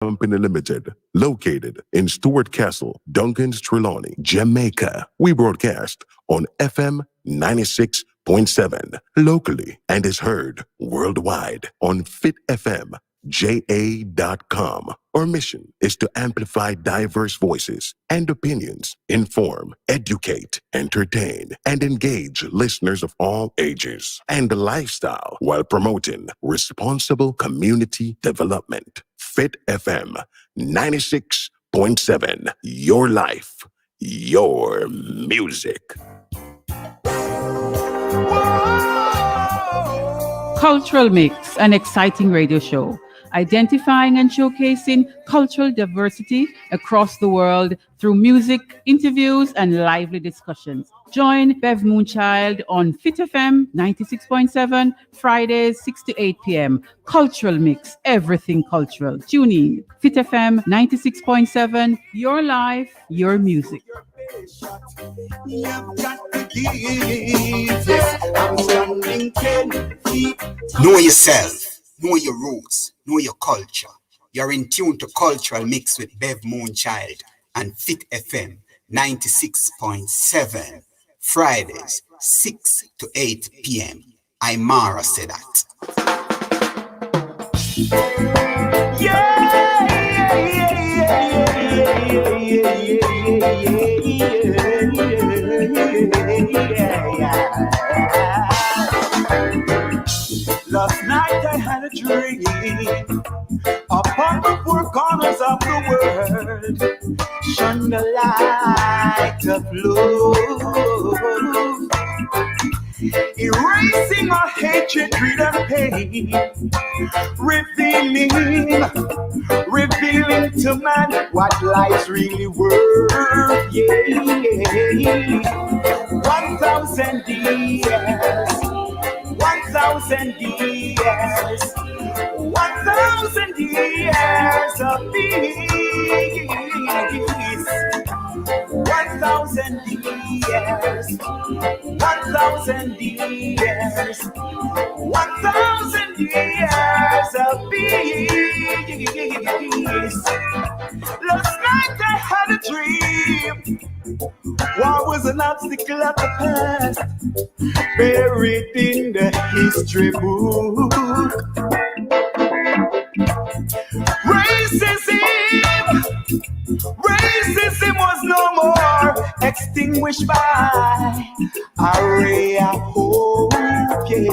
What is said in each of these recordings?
Company Limited, located in Stuart Castle, Duncan's Trelawney, Jamaica. We broadcast on FM 96.7 locally and is heard worldwide on fitfmja.com. Our mission is to amplify diverse voices and opinions, inform, educate, entertain, and engage listeners of all ages and lifestyle while promoting responsible community development. Fit FM 96.7, your life, your music. Cultural Mix, an exciting radio show identifying and showcasing cultural diversity across the world through music, interviews, and lively discussions. Join Bev Moonchild on Fit FM 96.7, Fridays 6 to 8 p.m. Cultural Mix, everything cultural. Tune in. Fit FM 96.7, your life, your music. Know yourself, know your roots, know your culture. You're in tune to Cultural Mix with Bev Moonchild and Fit FM 96.7, Fridays 6 to 8 p.m. Imara said that. Last night I had a dream upon the four corners of the world, shone the light of love, erasing our hatred, greed, and pain, revealing to man what life's really worth. Yeah, 1,000 years. 1,000 years, 1,000 years of peace. 1,000 years, 1,000 years, 1,000 years of peace. Last night I had a dream. War was an obstacle at the past, buried in the history book. Racism was no more, extinguished by a ray of hope. Yeah.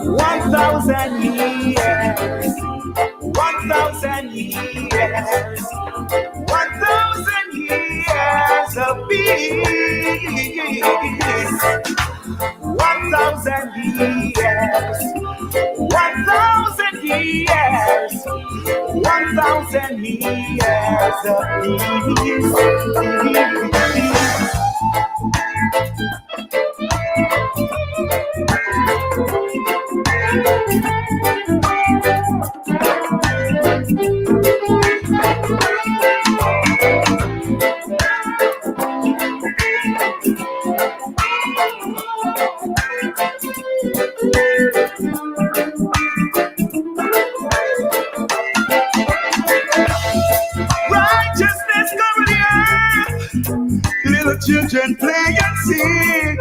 1,000 years, 1,000 years, 1,000 years of peace. 1,000 years, 1,000 years, 1,000 years of peace. Children play and sing.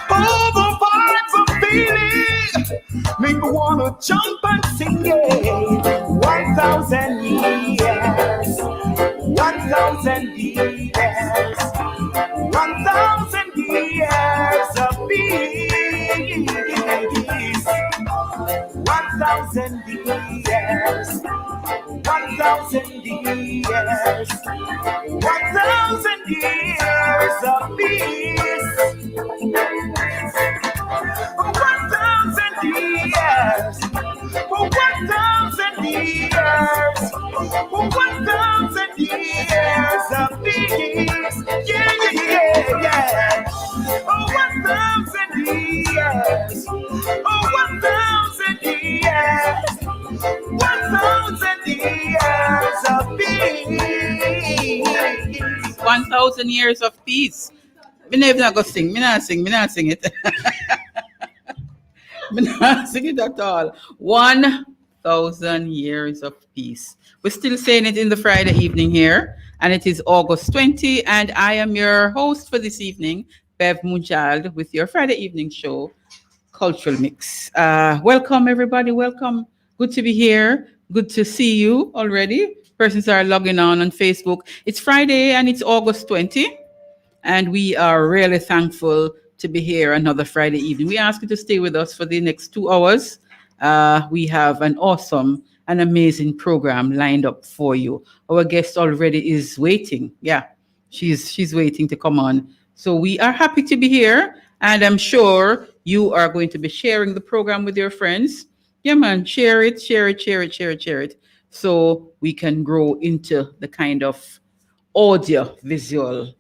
Oh, the vibes of feeling make me wanna jump and sing. Yeah. 1,000 years, 1,000 years, 1,000 years of peace. 1,000 years, 1,000 years, 1,000 years of peace. 1,000 years, 1,000 years, 1,000 years of peace. Yeah, yeah, yeah. 1,000 years, 1,000 years, 1,000 years of peace. 1,000 years of peace. Me never not go sing. Me not sing it. Me not sing it at all. 1,000 1,000 years of peace. We're still saying it in the Friday evening here, and it is August 20, and I am your host for this evening, Bev Moonchild, with your Friday evening show, Cultural Mix. Welcome, everybody. Welcome. Good to be here. Good to see you already. Persons are logging on Facebook. It's Friday and it's August 20, and we are really thankful to be here another Friday evening. We ask you to stay with us for the next 2 hours. We have an awesome and amazing program lined up for you. Our guest already is waiting. Yeah, she's waiting to come on. So we are happy to be here, and I'm sure you are going to be sharing the program with your friends. Yeah, man, share it, so we can grow into the kind of audio visual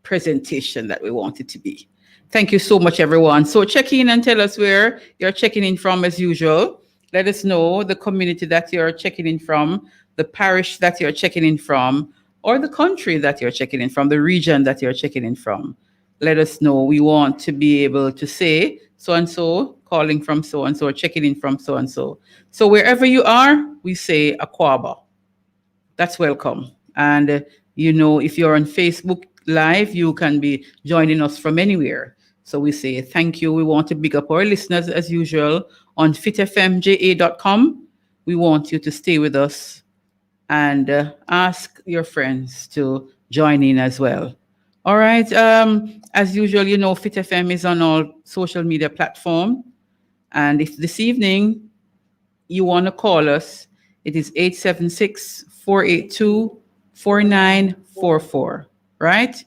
presentation that we want it to be. Thank you so much, everyone. So check in and tell us where you're checking in from as usual. Let us know the community that you're checking in from, the parish that you're checking in from, or the country that you're checking in from, the region that you're checking in from. Let us know. We want to be able to say so-and-so, calling from so-and-so, or checking in from so-and-so. So wherever you are, we say Akwaba. That's welcome. And if you're on Facebook Live, you can be joining us from anywhere. So we say thank you. We want to big up our listeners as usual on fitfmja.com. We want you to stay with us and ask your friends to join in as well. All right. As usual, Fit FM is on all social media platforms. And if this evening you want to call us, it is 876-482-4944, right?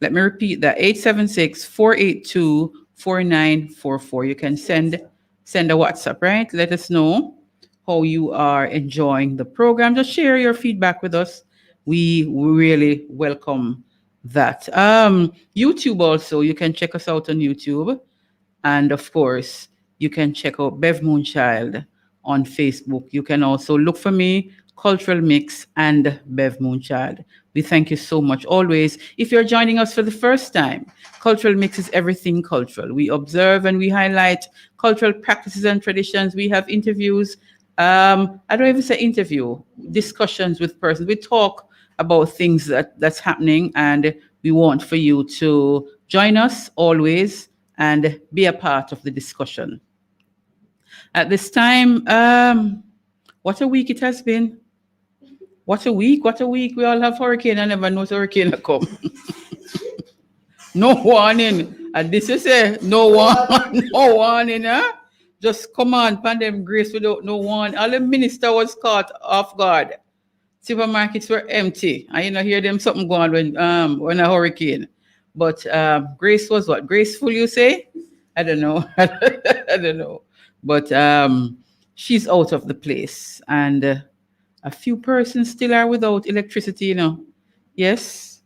Let me repeat that, 876-482-4944. You can send a WhatsApp, right? Let us know how you are enjoying the program. Just share your feedback with us. We really welcome that. YouTube also, you can check us out on YouTube. And of course, you can check out Bev Moonchild on Facebook. You can also look for me, Cultural Mix and Bev Moonchild. We thank you so much always. If you're joining us for the first time, Cultural Mix is everything cultural. We observe and we highlight cultural practices and traditions. We have interviews. I don't even say interview, discussions with persons. We talk about things that's happening, and we want for you to join us always and be a part of the discussion. At this time, what a week it has been. What a week. We all have hurricane. I never know hurricane come. No warning. And this is no warning, huh? Just come on, pandemic grace without no warning. All the minister was caught off guard. Supermarkets were empty. I hear them something going on when a hurricane. But grace was what? Graceful, you say? I don't know. I don't know. But she's out of the place. And a few persons still are without electricity, Yes.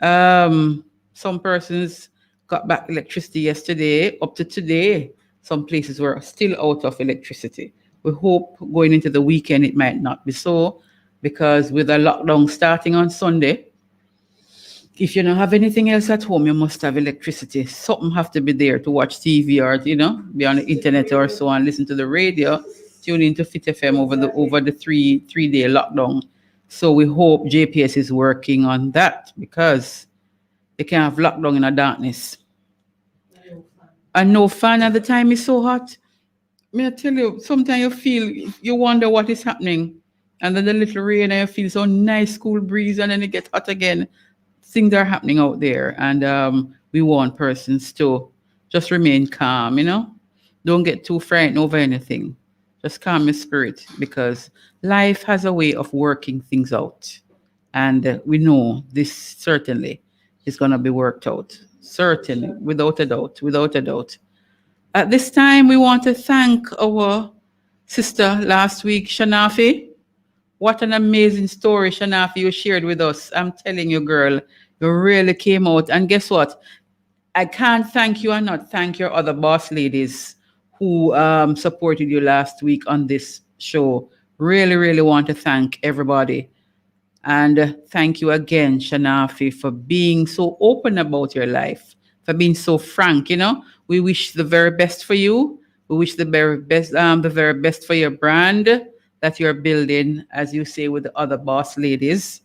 Some persons got back electricity yesterday. Up to today, some places were still out of electricity. We hope going into the weekend it might not be so, because with a lockdown starting on Sunday, if you don't have anything else at home, you must have electricity. Something have to be there to watch TV or, be on the internet or so on, listen to the radio, tune into Fit FM over the three-day lockdown. So we hope JPS is working on that, because they can't have lockdown in the darkness. And no fan at the time is so hot. May I tell you, sometimes you wonder what is happening. And then the little rain and you feel so nice, cool breeze, and then it gets hot again. Things are happening out there, and we want persons to just remain calm, Don't get too frightened over anything. Just calm your spirit, because life has a way of working things out. And we know this certainly is going to be worked out. Certainly, without a doubt. At this time, we want to thank our sister last week, Shanafi. What an amazing story, Shanafi, you shared with us. I'm telling you, girl, you really came out. And guess what? I can't thank you and not thank your other boss ladies who supported you last week on this show. Really, really want to thank everybody. And thank you again, Shanafi, for being so open about your life, for being so frank, We wish the very best for you. We wish the very best for your brand that you're building, as you say, with the other boss ladies.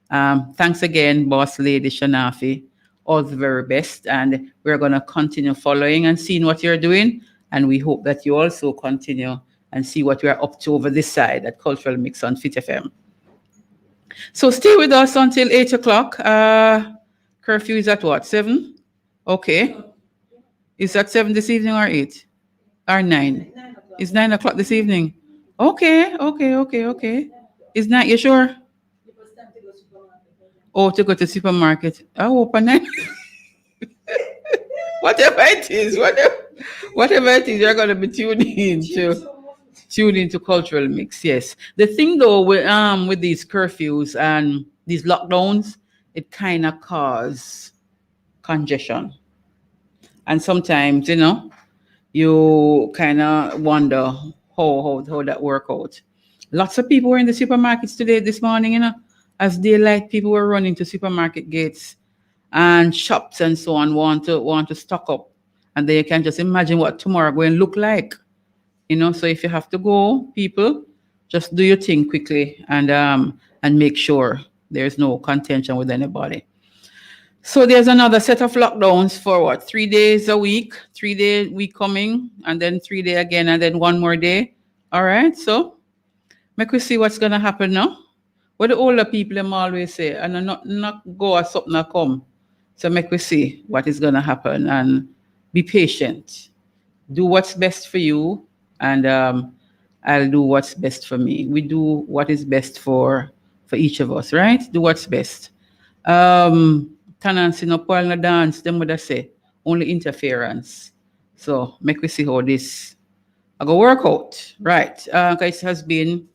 Thanks again, boss lady Shanafi. All the very best. And we're going to continue following and seeing what you're doing. And we hope that you also continue and see what we're up to over this side at Cultural Mix on Fit FM. So stay with us until 8 o'clock. Curfew is at what, 7? Okay. Is that 7 this evening or 8? Or 9? It's 9 o'clock this evening. Okay. Is not you sure? Oh, to go to supermarket. I hope a 9. Whatever it is, you're going to be tuning into Cultural Mix. Yes. The thing though with these curfews and these lockdowns, it kind of cause congestion. And sometimes, you kind of wonder how that work out. Lots of people were in the supermarkets this morning, as daylight, people were running to supermarket gates and shops and so on, want to stock up. And then you can just imagine what tomorrow going to look like. So if you have to go, people, just do your thing quickly and make sure there's no contention with anybody. So there's another set of lockdowns for 3 days a week, 3-day week coming, and then 3 day again, and then 1 more day. All right, so make we see what's gonna happen now. What the older people them always say, and not go or something come. So make we see what is gonna happen and be patient. Do what's best for you, and I'll do what's best for me. We do what is best for each of us, right? Do what's best. Tenants no poil no dance, them would say only interference. So make we see how this I go work out. Right. It has been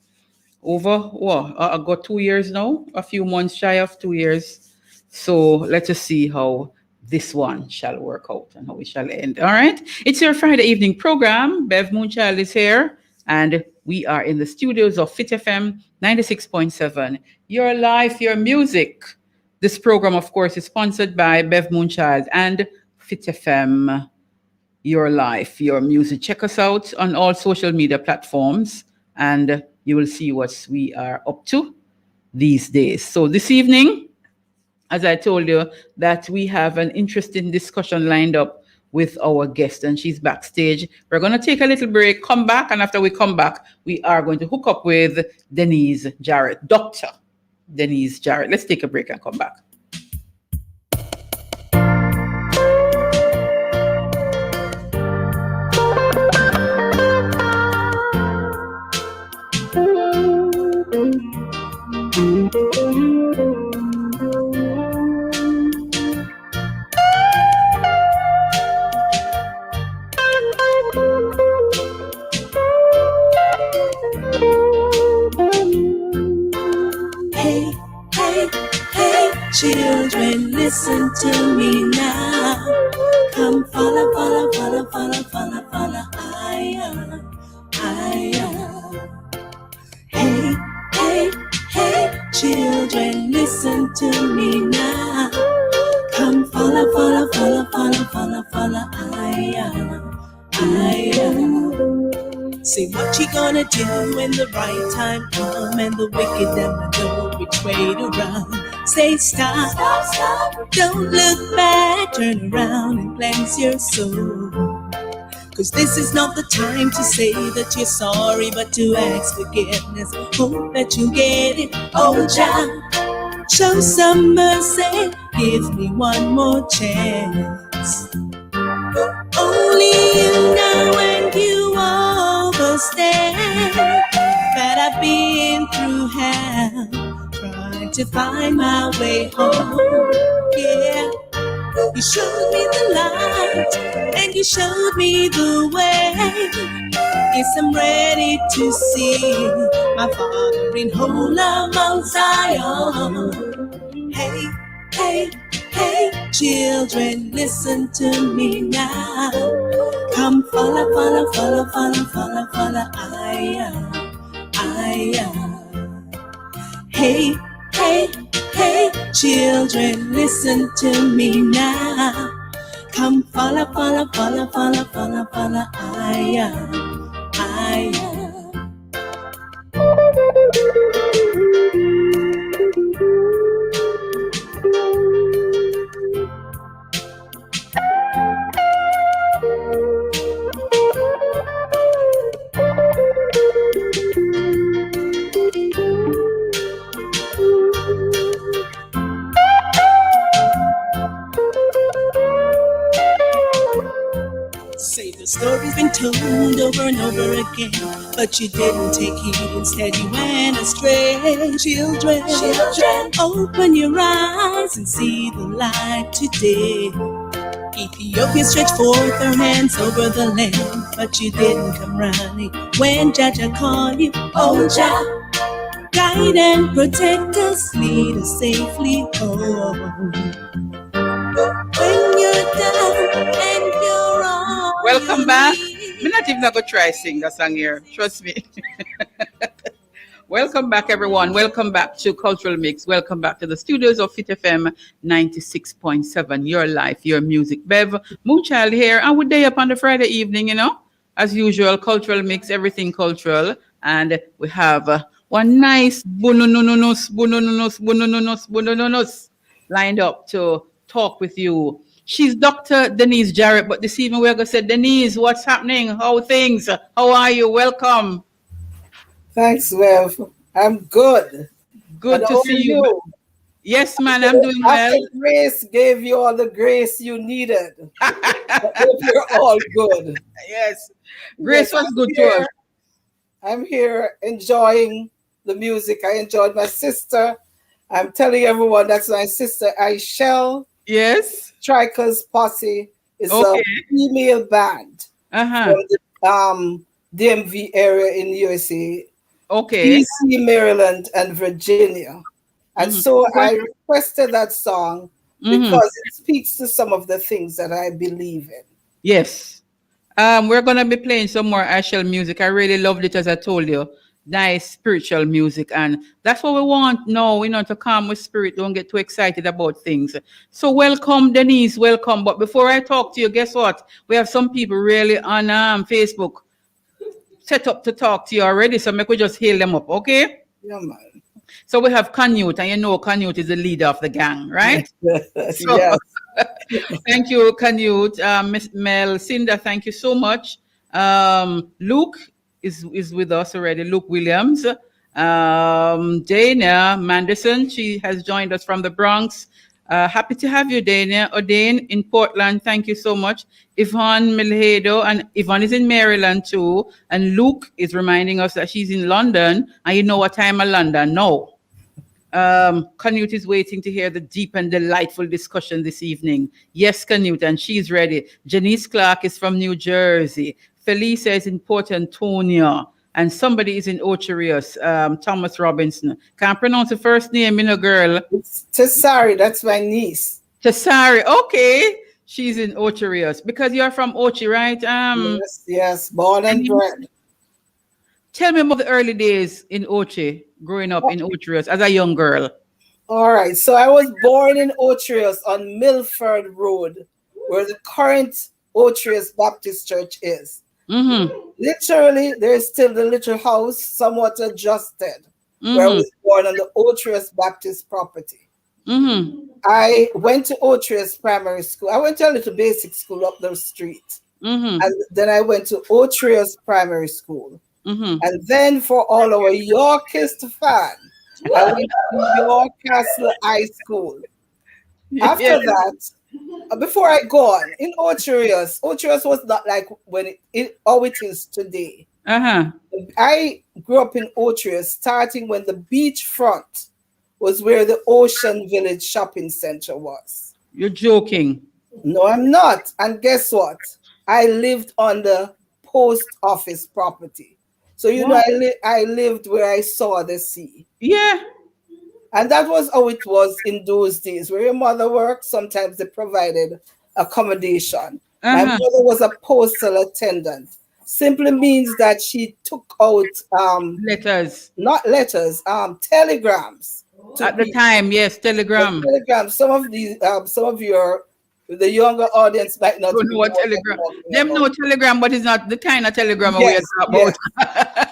over I got 2 years now, a few months shy of 2 years. So let us see how this one shall work out and how we shall end. All right. It's your Friday evening program. Bev Moonchild is here, and we are in the studios of Fit FM 96.7. Your life, your music. This program, of course, is sponsored by Bev Moonchild and Fit FM, your life, your music. Check us out on all social media platforms, and you will see what we are up to these days. So this evening, as I told you, that we have an interesting discussion lined up with our guest, and she's backstage. We're going to take a little break, come back, and after we come back, we are going to hook up with Denise Jarrett, Dr. Denise Jarrett. Let's take a break and come back. Children, listen to me now. Come follow, follow, follow, follow, follow, follow. Hey, hey, hey, children, listen to me now. Come follow, follow, follow, follow, follow, follow. Say what you gonna do when the right time come and the wicked and the know which way to run. Say stop, stop, stop. Don't look back, turn around and cleanse your soul. Cause this is not the time to say that you're sorry, but to ask forgiveness. Hope that you get it. Oh, Jah, show some mercy. Give me one more chance. Only you know when you overstay that I've been through hell, trying to find my way home. Yeah, you showed me the light and you showed me the way. Yes, I'm ready to see my Father in whole love Mount Zion. Hey, hey, hey, children, listen to me now. Come follow, follow, follow, follow, follow, follow. Hey, hey, hey, children, listen to me now. Come follow, follow, follow, follow, follow, follow, I. Say the story's been told over and over again, but you didn't take heed, instead you went astray. Children, open your eyes and see the light today. Ethiopia stretched forth her hands over the land, but you didn't come running when Jaja called you. Oh, Jah, guide and protect us, lead us safely home. When you're down and you're on. Welcome back. I'm not even going to try sing that song here. Trust me. Welcome back, everyone. Welcome back to Cultural Mix. Welcome back to the studios of Fit FM 96.7. Your life, your music. Bev Moonchild here. And we're day up on the Friday evening, you know. As usual, Cultural Mix, everything cultural. And we have one nice bunununus lined up to talk with you. She's Dr. Denise Jarrett, but this evening we're going to say, Denise, what's happening? How are things? How are you? Welcome. Thanks, Bev. I'm good. Good to see you. Yes, man, I'm doing well. Grace gave you all the grace you needed. I hope you're all good. Yes. Grace was good to us. I'm here enjoying the music. I enjoyed my sister. I'm telling everyone that's my sister, Aishel. Yes. Strikers Posse is a female band from the DMV area in the USA. Okay. DC, Maryland, and Virginia. And so I requested that song because it speaks to some of the things that I believe in. Yes. We're going to be playing some more Ashel music. I really loved it, as I told you. Nice spiritual music. And that's what we want now, to calm with spirit. Don't get too excited about things. So welcome, Denise. Welcome. But before I talk to you, guess what? We have some people really on Facebook set up to talk to you already. So make we just hail them up, okay? Yeah, man. So we have Canute, and you know Canute is the leader of the gang, right? So, yes. Thank you, Canute. Miss Mel, Cinda, thank you so much. Luke is with us already. Luke Williams. Dana Manderson, she has joined us from the Bronx. Happy to have you, Dana. O'Dane in Portland, thank you so much. Yvonne Milhedo, and Yvonne is in Maryland too. And Luke is reminding us that she's in London. And you know what time in London? No. Canute is waiting to hear the deep and delightful discussion this evening. Yes, Canute, and she's ready. Janice Clark is from New Jersey. Felicia is in Port Antonio. And somebody is in Ocherius, Thomas Robinson. Can't pronounce the first name, girl. It's Tessari, that's my niece. Tessari, okay. She's in Ocherius. Because you're from Ochi, right? Yes, born and bred. Tell me about the early days in Ochi, growing up in Ocherius as a young girl. All right, so I was born in Ocherius on Milford Road, where the current Ocherius Baptist Church is. Literally, there's still the little house, somewhat adjusted, where I was born on the Ocherius Baptist property. I went to Ocherius Primary School. I went to a little basic school up the street. And then I went to Ocherius Primary School. And then for all our Yorkist fans, I went to York Castle High School. After that, before I go on, in Ocherius was not like when how it is today. I grew up in Ocherius, starting when the beachfront was where the Ocean Village Shopping Center was. You're joking. No, I'm not. And guess what? I lived on the post office property. So, I lived where I saw the sea. Yeah. And that was how it was in those days, where your mother worked. Sometimes they provided accommodation. My mother was a postal attendant. Simply means that she took out letters. Not letters, telegrams. At the time, yes, telegram. Telegrams. Some of your The younger audience might not Don't even know what know I'm Telegram. talking Them about. know Telegram, but it's not the kind of Telegram we Yes, are talking about.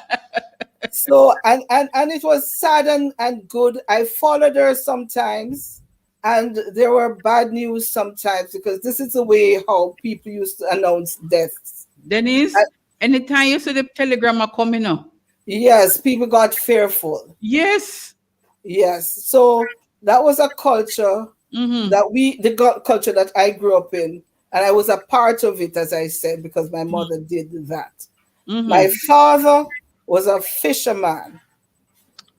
So and it was sad and good. I followed her sometimes, and there were bad news sometimes because this is the way how people used to announce deaths. Denise, anytime you see the telegram are coming up. Yes, people got fearful. Yes. Yes. So that was a culture the culture that I grew up in, and I was a part of it, as I said, because my mother did that. My father was a fisherman.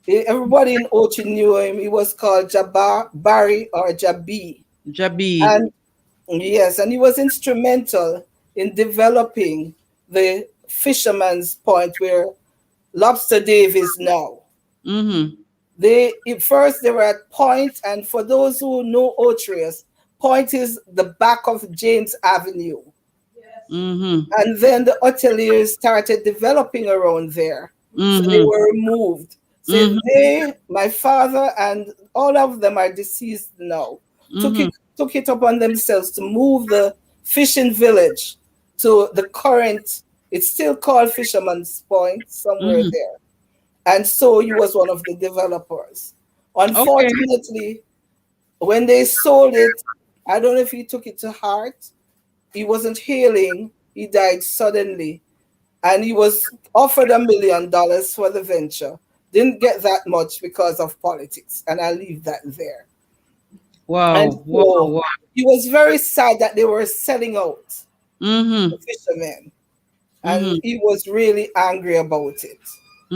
Everybody in Ochi knew him. He was called Barry or Jabi. And yes, and he was instrumental in developing the Fisherman's Point where Lobster Dave is now. First they were at Point, and for those who know Otrius, Point is the back of James Avenue. And then the hoteliers started developing around there. So they were removed. So my father and all of them are deceased now, took it upon themselves to move the fishing village to the current, it's still called Fisherman's Point, somewhere there. And so he was one of the developers. Unfortunately, when they sold it, I don't know if he took it to heart. He wasn't healing. He died suddenly. And he was offered $1 million for the venture. Didn't get that much because of politics. And I'll leave that there. Wow. So he was very sad that they were selling out the fishermen. And he was really angry about it.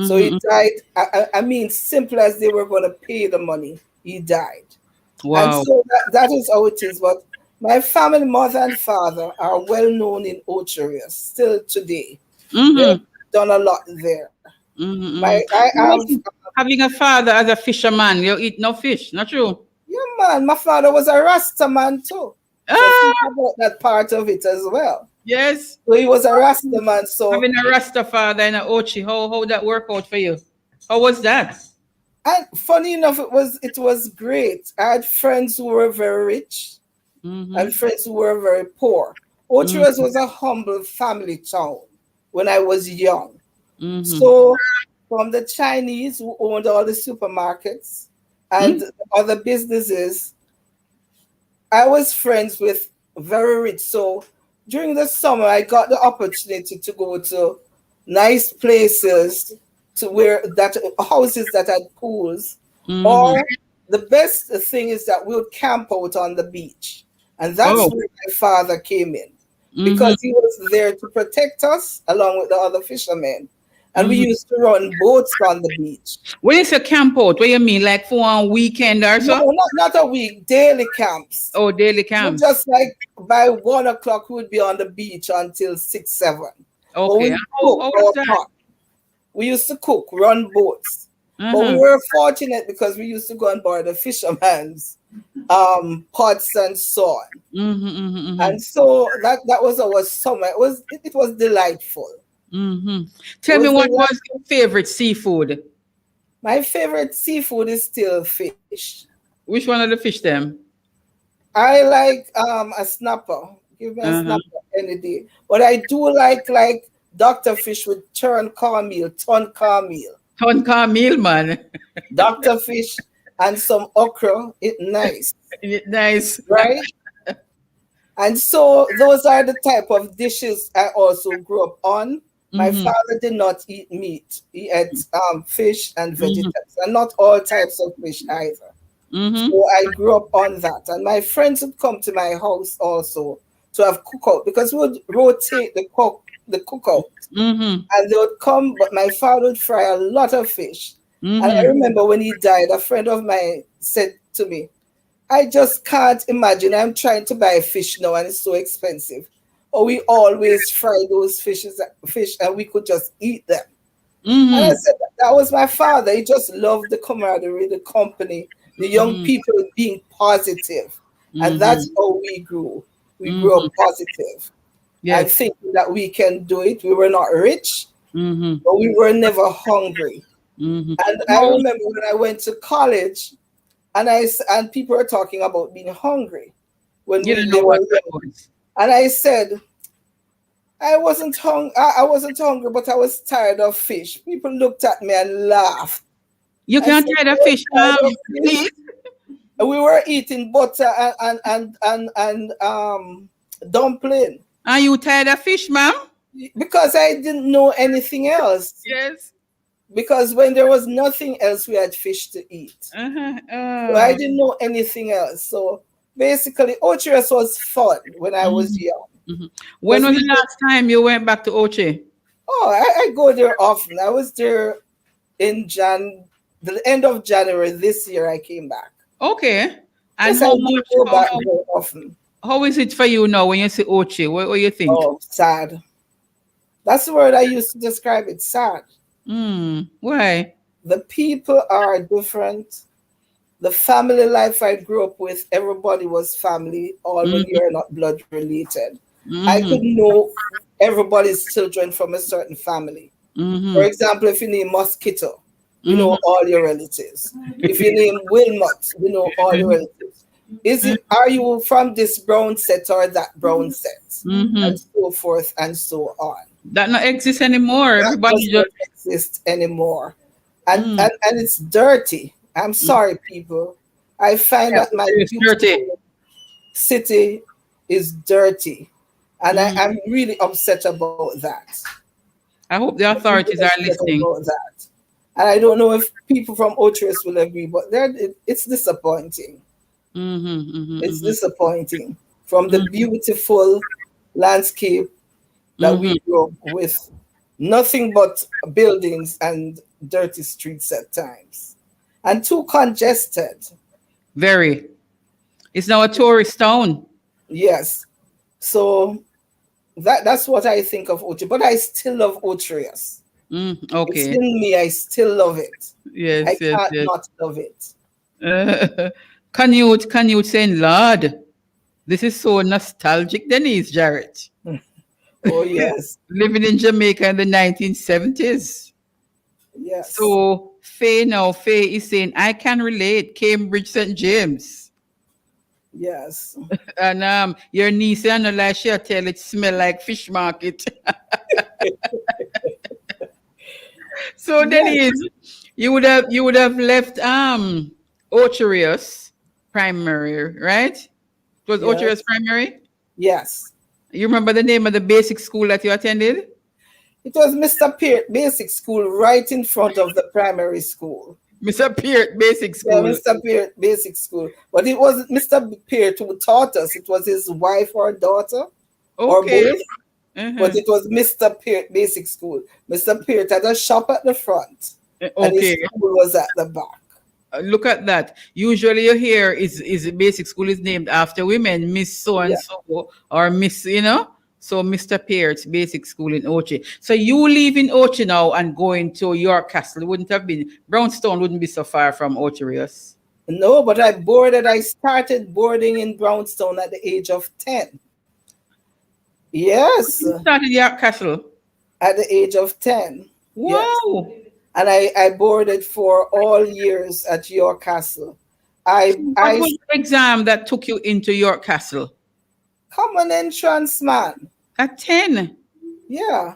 So he died. I mean, simple as they were going to pay the money, he died. Wow. And so that is how it is. But my family, mother and father, are well known in Ocherius still today. They've done a lot there. Having a father as a fisherman, you eat no fish, not true? Yeah, man. My father was a Rasta man too. So think about that part of it as well. Yes. So he was a Rasta man. So having a Rasta father and an Ochi, how that work out for you? How was that? And funny enough, it was great. I had friends who were very rich and friends who were very poor. Ocherius was a humble family town when I was young. So from the Chinese who owned all the supermarkets and other businesses, I was friends with very rich. So during the summer, I got the opportunity to go to nice places, to houses that had pools, or the best thing is that we would camp out on the beach. And that's where my father came in, because he was there to protect us along with the other fishermen. And we used to run boats on the beach. When you say camp out, what do you mean? Like for one weekend or so? No, not a week, daily camps. Oh, daily camps. So just like by 1 o'clock, we would be on the beach until 6, 7. Okay. We used to cook, run boats. But we were fortunate because we used to go on board the fisherman's pots and so on. And so that was our summer. It was delightful. Tell me, what was your favorite seafood? My favorite seafood is still fish. Which one of the fish then? I like a snapper. Give me a snapper any day. But I do like Dr. Fish with ton carmeal. Ton carmeal, man. Dr. Fish and some okra. It's nice. Nice. Right? And so those are the type of dishes I also grew up on. My father did not eat meat. He ate fish and vegetables, and not all types of fish either. So I grew up on that. And my friends would come to my house also to have cookout, because we would rotate the cookout. And they would come, but my father would fry a lot of fish. And I remember when he died, a friend of mine said to me, I just can't imagine. I'm trying to buy fish now and it's so expensive. Or we always fry those fish and we could just eat them. And I said, that was my father. He just loved the camaraderie, the company, the young people being positive. And that's how we grew. We grew up positive. And thinking that we can do it. We were not rich, but we were never hungry. And I remember when I went to college and people were talking about being hungry. when You we don't they know what were that young. was. And I said, I wasn't hungry, but I was tired of fish. People looked at me and laughed. You I can't said, try the "You're fish, tired of fish?" please. And we were eating butter and dumpling Are you tired of fish, ma'am? because I didn't know anything else. Yes. Because when there was nothing else, we had fish to eat. Uh-huh. So I didn't know anything else. So basically, Ochias was fun when I was young. When Because was the last time you went back to Oche? Oh, I go there often. I was there in the end of January this year. I came back. Okay. And Yes, I do go back very often. how is it for you now when you say Oche? What do you think? Oh, sad. That's the word I used to describe it. Sad. Why? The people are different. The family life I grew up with, everybody was family, all when you're not blood related. I could know everybody's children from a certain family. For example, if you name Mosquito, you know all your relatives. If you name Wilmot, you know all your relatives. Are you from this brown set or that brown set? And so forth and so on. That not exist anymore. That Everybody does not just exist anymore. And it's dirty. I'm sorry, people. I find that my dirty. city is dirty. And I'm really upset about that. I hope the authorities are listening. About that. And I don't know if people from Otres will agree, but it's disappointing. It's disappointing. From the beautiful landscape that we grew up with, nothing but buildings and dirty streets at times. And too congested. Very. It's now a tourist town. Yes. So that's what I think of Oche. But I still love Otrias. Okay. It's in me. I still love it. Yes, I can't not love it. Canute saying, Lord, this is so nostalgic, Denise Jarrett. Oh, yes. Living in Jamaica in the 1970s. Yes. So Faye is saying, I can relate, Cambridge, St. James. Yes. And your niece, she'll tell it smell like fish market. So Denise, you would have left Ocherius Primary, right? It was Ocherius Primary? Yes. You remember the name of the basic school that you attended? It was Mr. Peart Basic School right in front of the primary school. Mr. Peart Basic School. Yeah, Mr. Peart Basic School. But it wasn't Mr. Peart who taught us. It was his wife or daughter. Okay. Or both. But it was Mr. Peart Basic School. Mr. Peart had a shop at the front. And his school was at the back. Look at that. Usually you hear is basic school is named after women, Miss so and so, or Miss, So Mr. Peart's Basic School in Oche. So you leave in Oche now and going to York Castle wouldn't have been, Brownstone wouldn't be so far from Ocherius. No, but I started boarding in Brownstone at the age of 10. Yes. You started York Castle? At the age of 10. Wow. Yes. And I boarded for all years at York Castle. What was the exam that took you into York Castle? Common entrance, man. At 10? Yeah.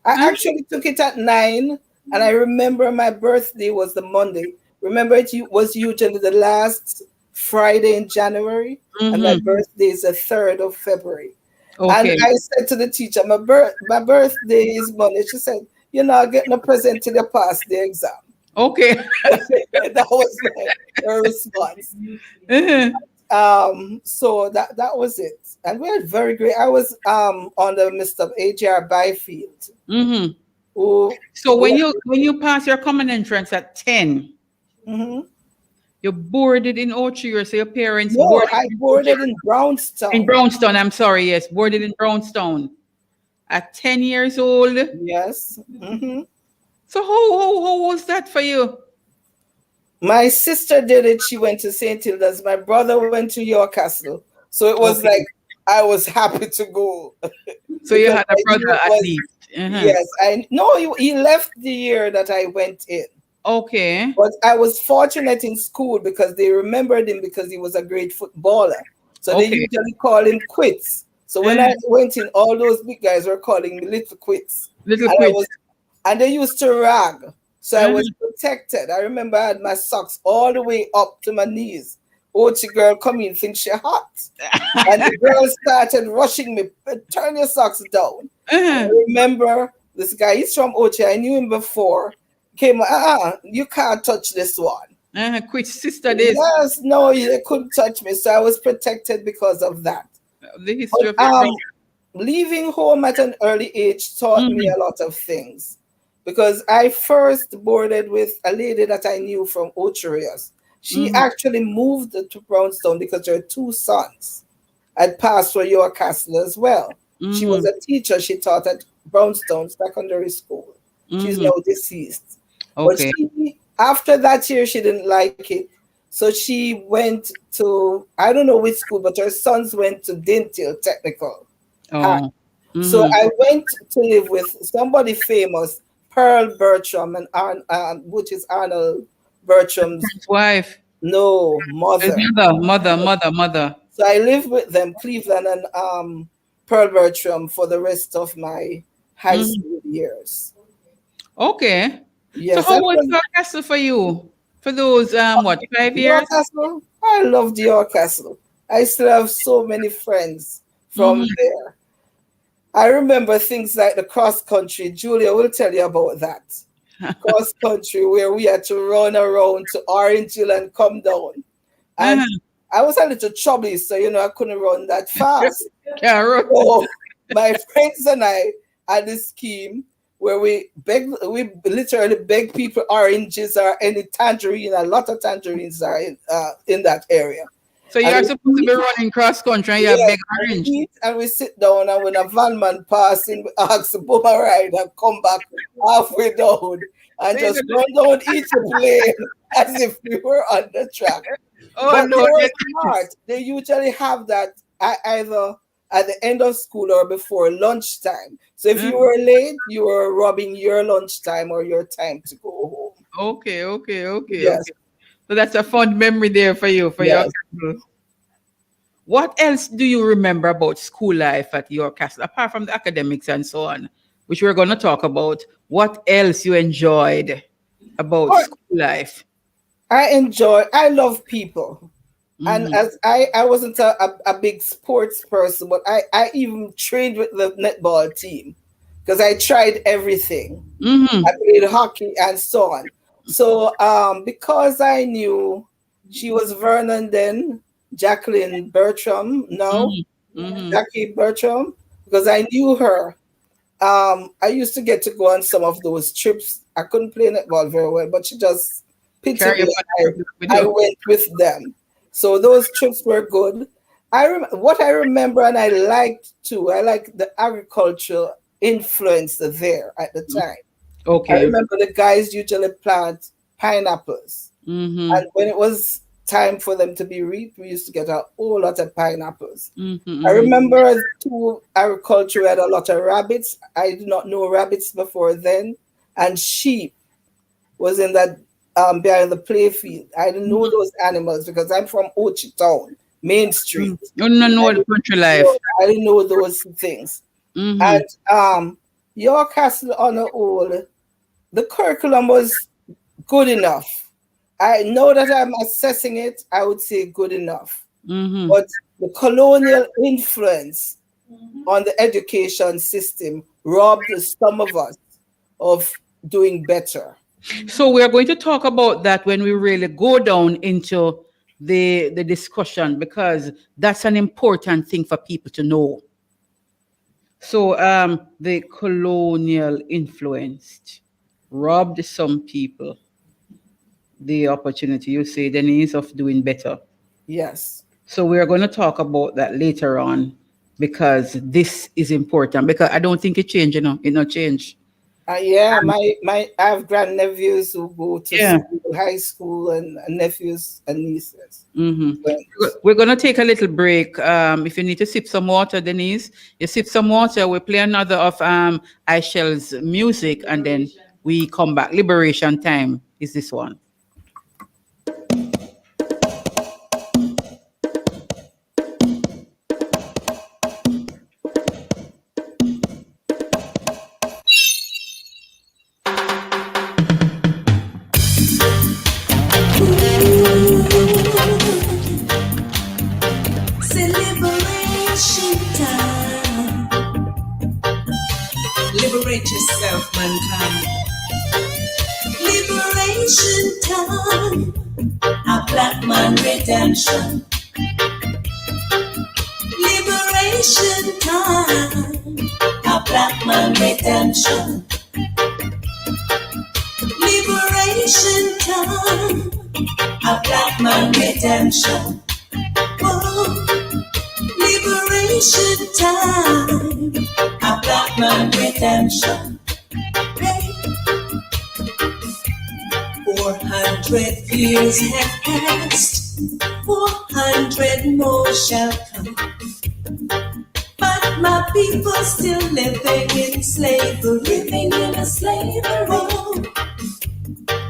I actually took it at 9. And I remember my birthday was the Monday. Remember, it was usually the last Friday in January. And my birthday is the 3rd of February. Okay. And I said to the teacher, my birthday is Monday. She said, you're not getting a present till you pass the exam. Okay. That was her response. So that was it. And we had very great. I was under Mr. A.J.R. Byfield. So when you pass your common entrance at 10, you boarded in Oche, so your parents boarded? I boarded in Brownstone. In Brownstone, I'm sorry, yes, boarded in Brownstone. At 10 years old? Yes. So how was that for you? My sister did it. She went to St. Hilda's. My brother went to York Castle. So it was like I was happy to go. So you had a brother at least? Yes. He left the year that I went in. Okay. But I was fortunate in school because they remembered him because he was a great footballer. So they usually call him Quits. So when I went in, all those big guys were calling me Little Quits. And they used to rag. So I was protected. I remember I had my socks all the way up to my knees. Ochi girl come in, think she hot. And the girl started rushing me, turn your socks down. I remember this guy, he's from Ochi. I knew him before. Came, you can't touch this one. Quit sister this. Yes, no, they couldn't touch me. So I was protected because of that. The history of leaving home at an early age taught me a lot of things. Because I first boarded with a lady that I knew from Ocherius. She actually moved to Brownstown because her two sons had passed for York Castle as well. She was a teacher. She taught at Brownstown Secondary School. She's now deceased. Okay. But after that year, she didn't like it. So she went to, I don't know which school, but her sons went to Dinthill Technical. So I went to live with somebody famous, Pearl Bertram, and which is Arnold Bertram's wife. No, mother. Mother. So I lived with them, Cleveland and Pearl Bertram, for the rest of my high school years. Okay. Yes, so how was York Castle for you? For those 5 years? York Castle? I loved York Castle. I still have so many friends from there. I remember things like the cross country. Julia will tell you about that. Cross country, where we had to run around to Orange Hill and come down. And I was a little chubby, so I couldn't run that fast. So my friends and I had this scheme where we literally beg people oranges or any tangerine. A lot of tangerines are in that area. So you're supposed to be running cross country and you have big orange. And we sit down, and when a van man passing, we ask the boomer ride and come back halfway down and just run down each lane as if we were on the track. But they were smart. They usually have that either at the end of school or before lunchtime. So if you were late, you were robbing your lunchtime or your time to go home. Okay. Yes. Okay. So that's a fond memory there for you, York Castle. What else do you remember about school life at York Castle, apart from the academics and so on, which we're going to talk about? What else you enjoyed about school life? I love people. And as I wasn't a big sports person, but I even trained with the netball team because I tried everything. I played hockey and so on. So because I knew she was Vernon then, Jacqueline Bertram, Jackie Bertram, because I knew her. I used to get to go on some of those trips. I couldn't play netball very well, but she just picked me. I went with them. So those trips were good. What I remember, and I liked too, I liked the agricultural influence there at the time. Okay. I remember the guys usually plant pineapples. And when it was time for them to be reaped, we used to get a whole lot of pineapples. I remember too, agriculture had a lot of rabbits. I did not know rabbits before then. And sheep was in that behind the playfield. I didn't know those animals because I'm from Ochi Town, Main Street. You don't know the country life. I didn't know those things. And York Castle on the whole, the curriculum was good enough. I know that I'm assessing it, I would say good enough. But the colonial influence on the education system robbed some of us of doing better. So we're going to talk about that when we really go down into the discussion, because that's an important thing for people to know. So the colonial influence robbed some people the opportunity, you say, Denise, of doing better. Yes. So we're going to talk about that later on, because this is important, because I don't think it changed, it not change. I have grandnephews who go to high school and nephews and nieces. We're going to take a little break. If you need to sip some water, Denise, you sip some water. We'll play another of Ishell's music, and then we come back. Liberation Time is this one. A black man redemption. Liberation time. A black man redemption. Liberation time. A black man redemption. Oh, liberation time. A black man redemption. Hey. 400 years have passed. 400 more shall come. But my people still living in slavery. Living in a slavery. Oh.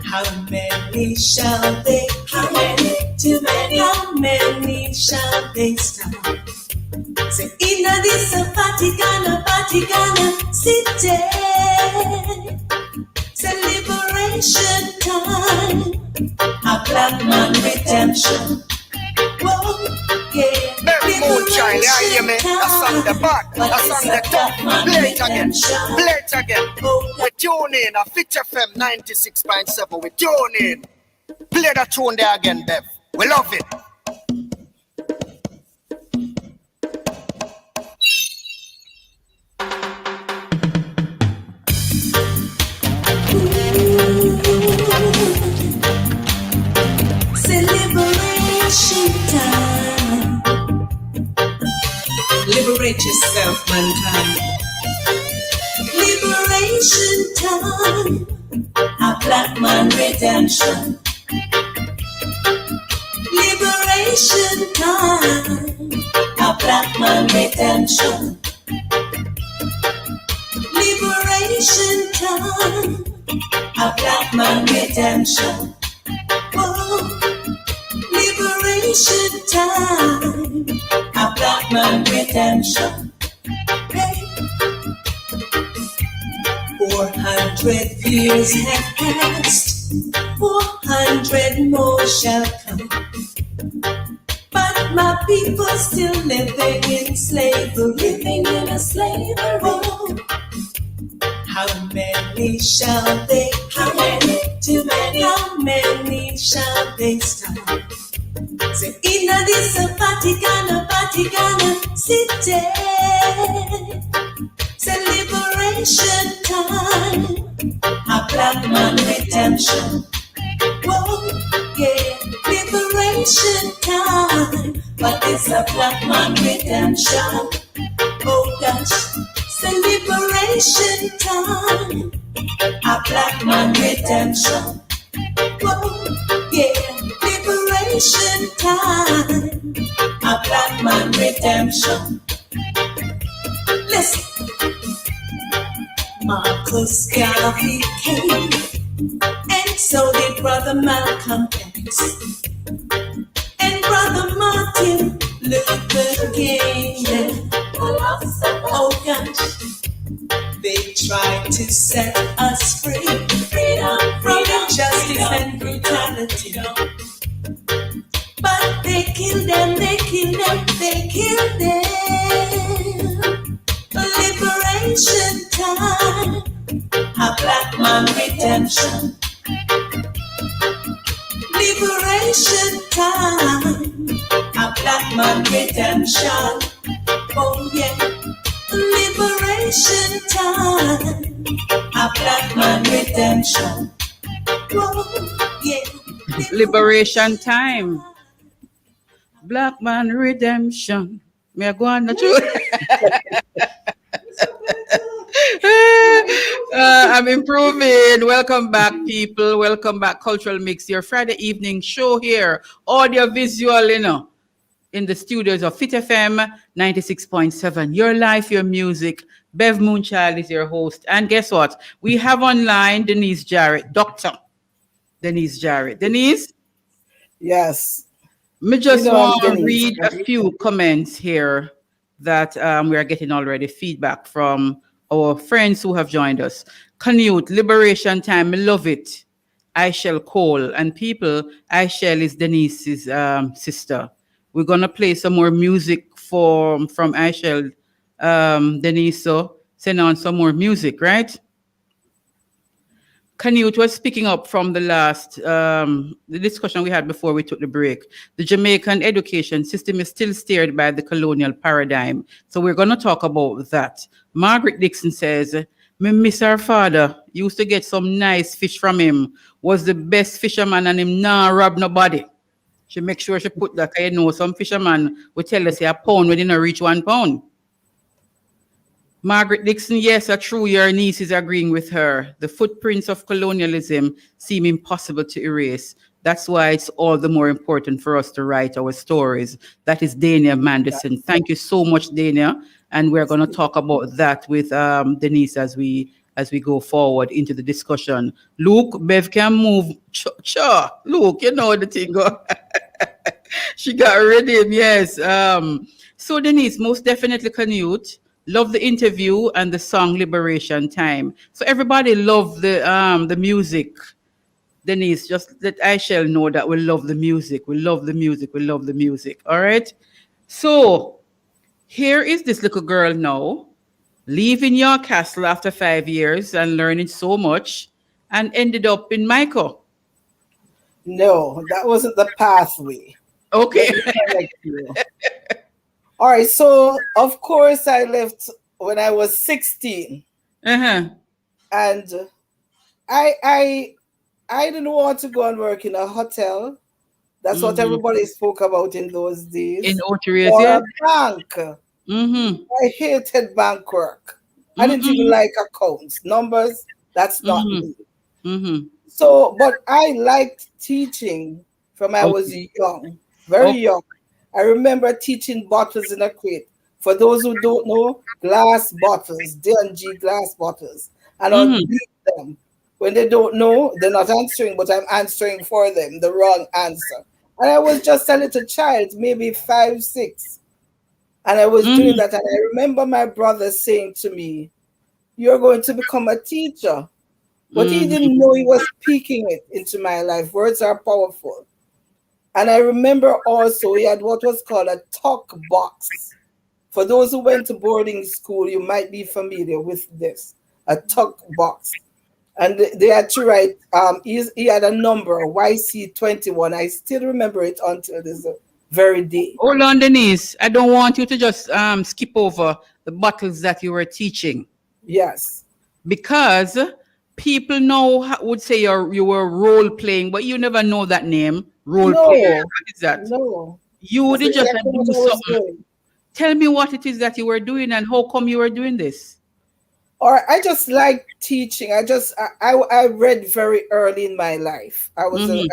How many shall they? How many? Too many. How many shall they stop? Say in this Vatican city. Say liberation time. A black man redemption. Whoa, yeah. Very moon child, you hear me? That's on the back, that's on the top. Play it again, play it again. We tune in, a Fit FM 96.7. We tune in. Play that tune there again, Bev. We love it. Celebration time. Liberate yourself, mankind. Liberation time. A black man redemption. Liberation time. A black man redemption. Liberation time. A black man redemption. Oh. Liberation time. A black man redemption. Hey. 400 years have passed. 400 more shall come. But my people still living in slavery. Living in a slavery. Oh. How many shall they? How many? Too many. How many shall they stop? Say in this Vatican city. Say liberation time. A black man redemption. Whoa, yeah. Liberation time. But it's a black man redemption. Oh gosh. Say liberation time. A black man redemption. Whoa, yeah. Liberation time. A black man redemption. Listen. Marcus Garvey came, and so did Brother Malcolm X, and Brother Martin Luther King. Oh gosh, they tried to set us free from injustice and brutality. But they killed them. Liberation time. A black man redemption. Liberation time. A black man redemption. Oh yeah. Liberation time. A black man redemption. Oh yeah. Liberation time. Black man redemption. May I go on the truth? I'm improving. Welcome back, people. Welcome back, Cultural Mix, your Friday evening show here, audio visual, in the studios of Fit FM 96.7. Your life, your music. Bev Moonchild is your host. And guess what? We have online Denise Jarrett, Dr. Denise Jarrett. Denise? Yes. Me just want to read a few comments here that we are getting already feedback from our friends who have joined us. Canute, Liberation Time, I love it. I Shall Cole. And people, I Shall is Denise's sister. We're going to play some more music from I Shall, Denise. So send on some more music, right? Canute was picking up from the last the discussion we had before we took the break. The Jamaican education system is still steered by the colonial paradigm. So we're going to talk about that. Margaret Dixon says, "Me miss her father. Used to get some nice fish from him. Was the best fisherman and him nah rob nobody." She make sure she put that. You know, some fisherman will tell us a pound when they not reach 1 pound. Margaret Dixon, yes, true. Your niece is agreeing with her. The footprints of colonialism seem impossible to erase. That's why it's all the more important for us to write our stories. That is Dania Manderson. Thank you so much, Dania. And we're going to talk about that with Denise as we go forward into the discussion. Luke, Bev can move. Sure. Luke, you know the thing. She got ready, yes. So Denise, most definitely Canute. Love the interview and the song Liberation Time. So everybody love the music. Denise, just that I shall know that we love the music. We love the music. We love the music. All right. So here is this little girl now, leaving York Castle after 5 years and learning so much, and ended up in Michael. No, that wasn't the pathway. Okay. All right, so of course I left when I was 16. Uh-huh. And I didn't want to go and work in a hotel. That's what everybody spoke about in those days. In Otrias, or yeah. a bank. I hated bank work. I didn't even like accounts. Numbers, that's not me. So, but I liked teaching from I was young, very young. I remember teaching bottles in a crate. For those who don't know, glass bottles, D&G glass bottles. And I'll beat them. When they don't know, they're not answering, but I'm answering for them, the wrong answer. And I was just a little child, maybe 5, 6. And I was doing that. And I remember my brother saying to me, "You're going to become a teacher." But he didn't know he was speaking it into my life. Words are powerful. And I remember also he had what was called a talk box. For those who went to boarding school, you might be familiar with this, a talk box. And they had to write, he had a number, YC21. I still remember it until this very day. Hold on, Denise. I don't want you to just skip over the battles that you were teaching. Yes. Because people now would say you were role playing, but you never know that name. Role player. What is that? No. You did just do something. Tell me what it is that you were doing and how come you were doing this. Or I just like teaching. I read very early in my life. I was an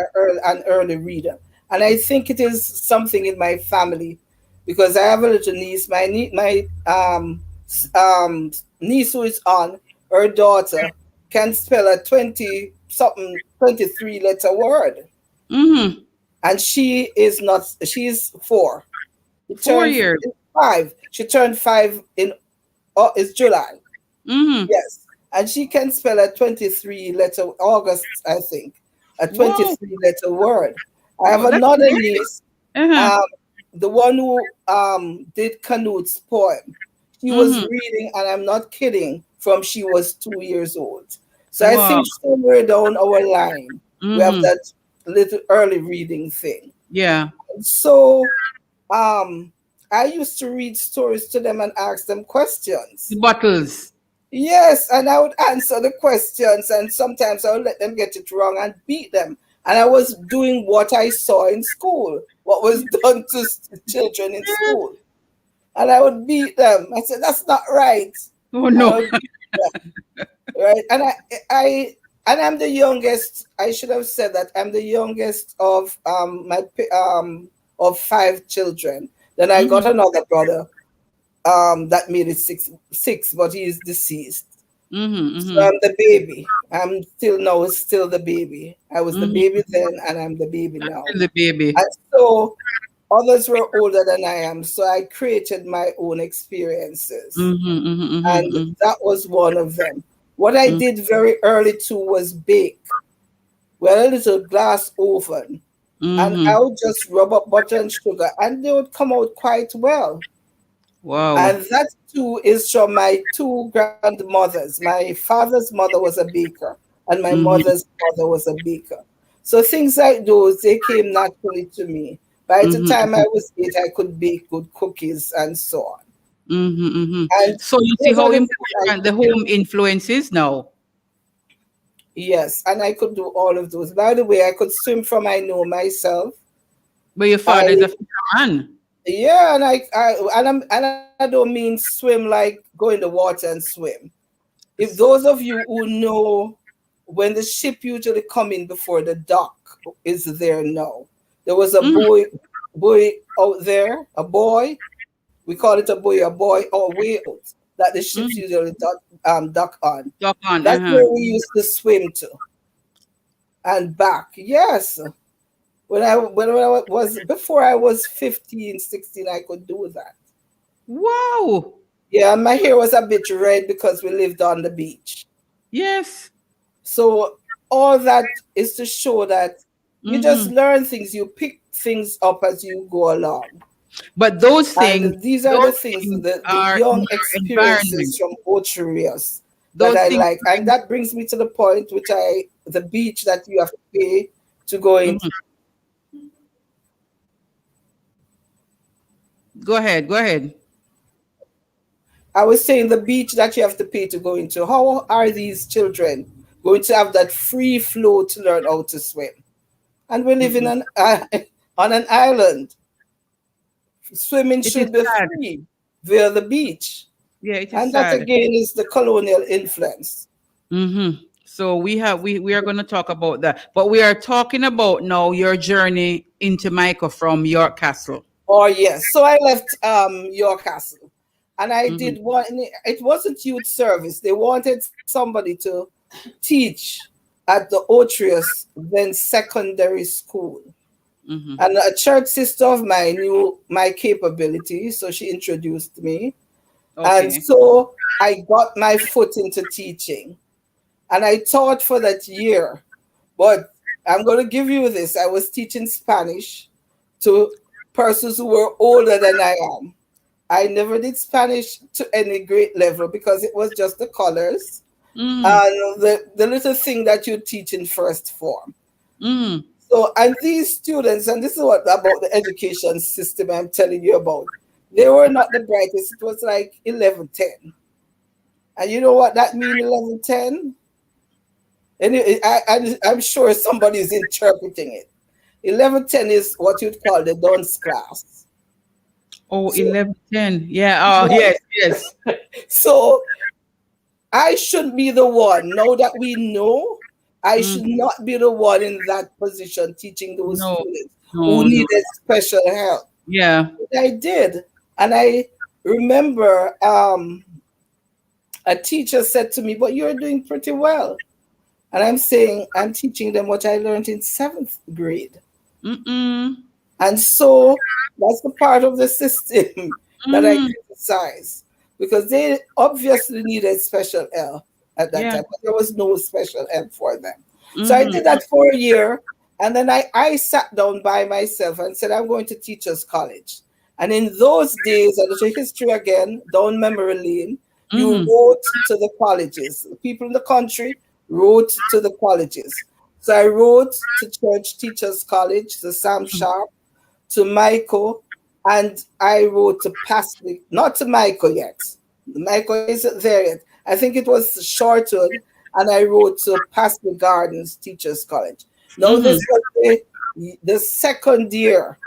early reader. And I think it is something in my family because I have a little niece. My niece who is on, her daughter can spell a 23-letter word. And she is not, she's 4. 4 years. 5. She turned 5 it's July. Yes. And she can spell a 23-letter, August, I think, a 23-letter word. I have another niece, the one who did Canute's poem. She was reading, and I'm not kidding, from she was 2 years old. So I think somewhere down our line, we have that little early reading thing. Yeah. And so I used to read stories to them and ask them questions. The battles. Yes, and I would answer the questions, and sometimes I would let them get it wrong and beat them. And I was doing what I saw in school, what was done to children in school. And I would beat them. I said, "That's not right." Oh no. Right. And I'm the youngest. I should have said that I'm the youngest of of 5 children. Then I got another brother that made it six, but he is deceased. So I'm the baby. I'm still the baby. I was the baby then, and I'm the baby now. The baby. And so others were older than I am, so I created my own experiences, and that was one of them. What I did very early too was bake. We had a little glass oven, and I would just rub up butter and sugar, and they would come out quite well. Wow. And that too is from my 2 grandmothers. My father's mother was a baker. and my Mhm. mother's father was a baker. So things like those, they came naturally to me. By the time I Mhm. was 8, I could bake good cookies and so on. Mhm. And So you see those how are the things I important the could do. home influences now. Yes, and I could do all of those. By the way, I could swim from I know myself. But your father is a I fisherman. Yeah, and I don't mean swim like go in the water and swim. If those of you who know when the ship usually come in before the dock is there now, there was a Mm, boy out there, a boy. We call it a boy or way out that the ships mm. usually dock on. Talk on. That's Uh-huh. where we used to swim to and back. Yes. When I was before I was 15, 16, I could do that. Wow. Yeah, my hair was a bit red because we lived on the beach. Yes. So all that is to show that you just Hmm. learn things, you pick things up as you go along. But And these are the those things, things the are in young your experiences environment. from Ocherius that Those I things. like. And that brings me to the point the beach that you have to pay to go into. Mhm. Go ahead. Go ahead. I was saying the beach that you have to pay to go into. How are these children going to have that free flow to learn how to swim? And we live in Mm-mm. on an island. Swimming It is should be sad. free via the beach. Yeah, it is And that sad. again is the colonial influence. So we are going to talk about that, but we are talking about now your journey into Michael from York Castle. Or yes. So I left York Castle and I Mm-hmm. did one. It wasn't youth service. They wanted somebody to teach at the Otrius then secondary school. Mm-hmm. And a church sister of mine knew my capability, so she introduced me. And Okay. so I got my foot into teaching. And I taught for that year. But I'm going to give you this. I was teaching Spanish to persons who were older than I am. I never did Spanish to any great level because it was just the colors Mm, and the little thing that you teach in first form. mm, So, and these students, and this is what about the education system I'm telling you about, they were not the brightest. It was like 1110. And you know what that means, 1110? And I'm sure somebody is interpreting it. 1110 is what you'd call the dunce class. oh, So, 11:10. Yeah. Oh, yeah, yes, yes. so I should be the one. Now that we know, I Mm, should not be the one in that position teaching those no, students who no, no. needed special help. Yeah. But I did. And I remember a teacher said to me, "But you're doing pretty well." And I'm saying, I'm teaching them what I learned in 7th grade. Mm-mm. And so that's the part of the system that I Mm, criticize because they obviously needed special help at that yeah. time, but there was no special help for them. So I Mm-hmm. did that for a year. And then I sat down by myself and said, I'm going to Teachers College. And in those days, a little history again, down memory lane, you Mm-hmm. wrote to the colleges. The people in the country wrote to the colleges. So I wrote to Church Teachers College, to Sam Sharp, to Michael, and I wrote to Pasley, not to Michael yet. Michael isn't there yet. I think it was Shortwood, and I wrote to Pasley Gardens Teachers College. Now, Mm-hmm. this was the second year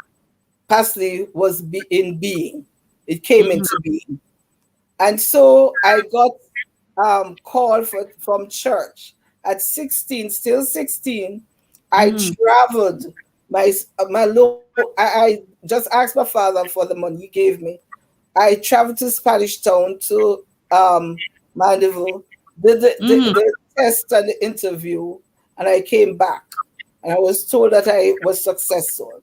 Pasley was in being. It came Mm-hmm. into being. And so I got called from church at 16, still 16. I Mm-hmm. traveled my low. I just asked my father for the money he gave me. I traveled to Spanish Town to Mandeville, did Mm-hmm. the test and the interview, and I came back. And I was told that I was successful.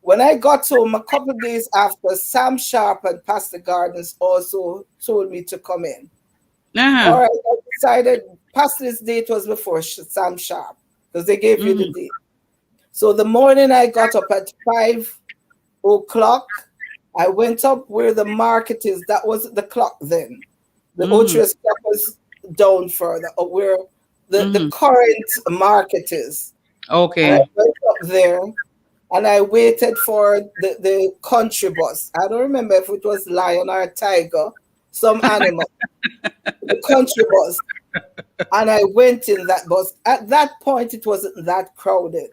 When I got home a couple of days after, Sam Sharp and Pastor Gardens also told me to come in. All Uh-huh. right, I decided Pastor's date was before Sam Sharp because they gave you the Mm-hmm. date. So the morning I got up at 5 o'clock, I went up where the market is. That was the clock then. The Mm-hmm. Otrius clock was down further, where the current market is. Okay. And I went up there and I waited for the country bus. I don't remember if it was lion or a tiger, some animal, the country bus. And I went in that bus. At that point, it wasn't that crowded.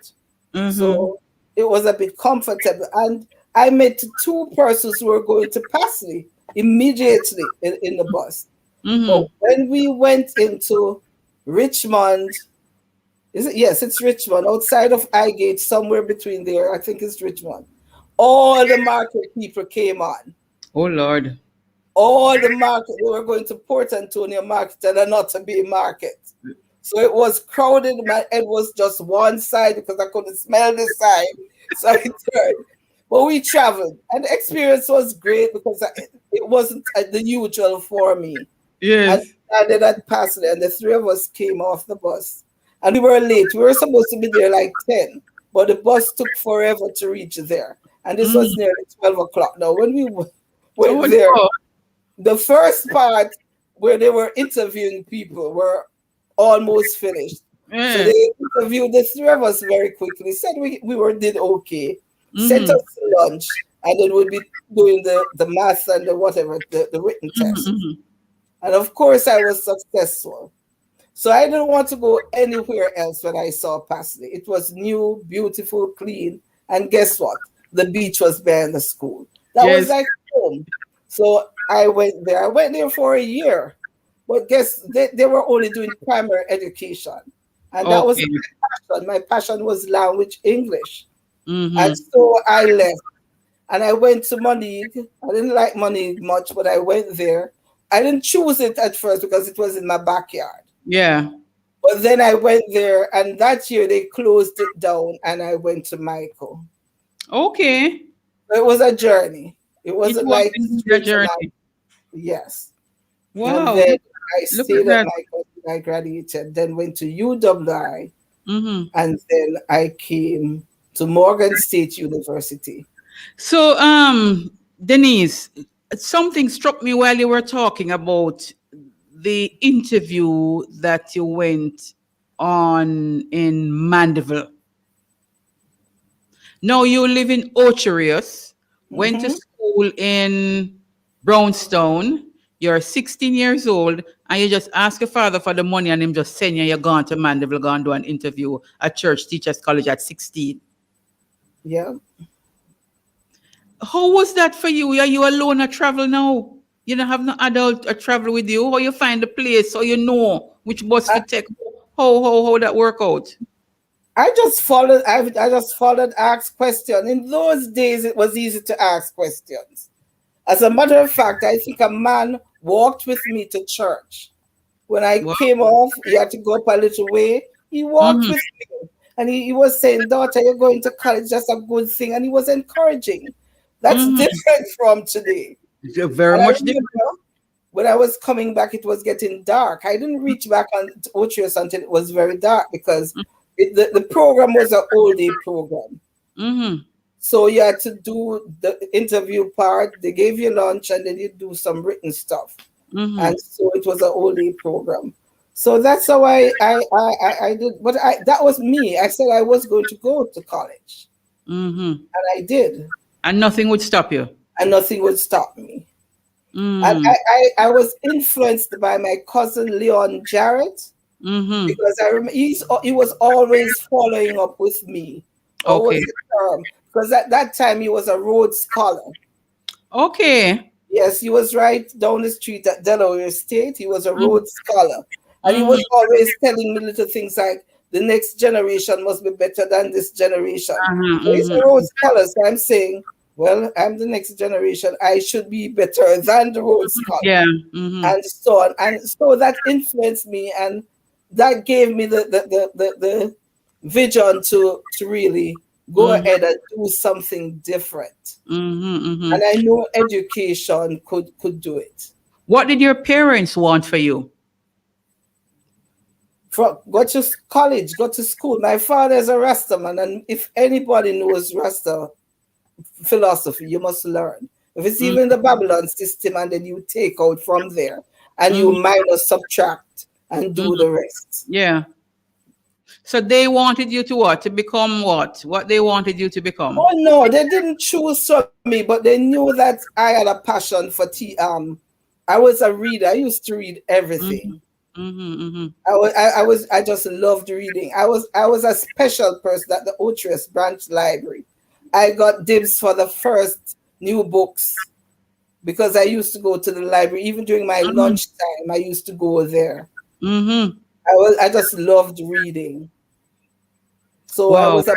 So it was a bit comfortable. And I met two persons who were going to Passley immediately in the bus. But when we went into Richmond, yes, it's Richmond, outside of Highgate, somewhere between there, I think it's Richmond. All the market people came on. Oh, Lord. All the market, they were going to Port Antonio Market and Anotta Bay Market. So it was crowded. My head was just one side because I couldn't smell the side. So I turned. But we traveled, and the experience was great because it wasn't the usual for me. Yes. And I did that Passley, and the three of us came off the bus. And we were late. We were supposed to be there like 10, but the bus took forever to reach there. And this was nearly 12 o'clock. Now, when we went there, the first part where they were interviewing people were almost finished. So they interviewed the three of us very quickly, said we did okay, sent us to lunch, and then we'd be doing the math and the whatever, the written test. And of course, I was successful. So I didn't want to go anywhere else when I saw Passley. It was new, beautiful, clean. And guess what? The beach was behind the school. That was like home. So I went there. I went there for a year. But guess they were only doing primary education. And that was my passion. My passion was language, English. And so I left. And I went to Monique. I didn't like Monique much, but I went there. I didn't choose it at first because it was in my backyard. Yeah. But then I went there, and that year they closed it down, and I went to Michael. Okay. It was a journey. It wasn't like a journey. Yes. Wow. And then I stayed at Michael. I graduated, then went to UWI, and then I came to Morgan State University. So, Denise, something struck me while you were talking about the interview that you went on in Mandeville. Now you live in Ocherius, went to school in Brownstown. You're 16 years old, and you just ask your father for the money, and him just send you. You're gone to Mandeville, go and do an interview at Church Teachers College at 16. Yeah. How was that for you? Are you alone at travel now? You don't have no adult to travel with you? How you find the place? How you know which bus to take? How that work out? I just followed. I just followed. Ask questions. In those days, it was easy to ask questions. As a matter of fact, I think a man walked with me to church. When I came off, he had to go up a little way. He walked with me, and he was saying, "Daughter, you're going to college. That's a good thing." And he was encouraging. That's different from today. Very much different. When I was coming back, it was getting dark. I didn't reach back on Ocherius until it was very dark because the program was an all-day program. So you had to do the interview part. They gave you lunch, and then you do some written stuff. And so it was an all-day program. So that's how I did. But that was me. I said I was going to go to college, and I did. And nothing would stop you. And nothing would stop me. And I was influenced by my cousin Leon Jarrett because I remember he was always following up with me. Okay. Because at that time he was a Rhodes Scholar. Okay. Yes, he was right down the street at Delaware State. He was a Rhodes Scholar. And he was always telling me little things like, the next generation must be better than this generation. So he's a Rhodes Scholar. So I'm saying, well, I'm the next generation. I should be better than the Rhodes Scholar. Yeah. And so on. And so that influenced me, and that gave me the vision to really go ahead and do something different. And I know education could do it. What did your parents want for you? Go to college, go to school. My father is a Rastaman, and if anybody knows Rasta philosophy, you must learn. If it's even the Babylon system, and then you take out from there, and you minus, subtract, and do the rest. Yeah. So they wanted you to what? To become what? What they wanted you to become? Oh no, they didn't choose for me, but they knew that I had a passion for I was a reader. I used to read everything. I just loved reading. I was a special person at the Otrius branch library. I got dibs for the first new books because I used to go to the library even during my lunchtime. I used to go there. I just loved reading. So I was a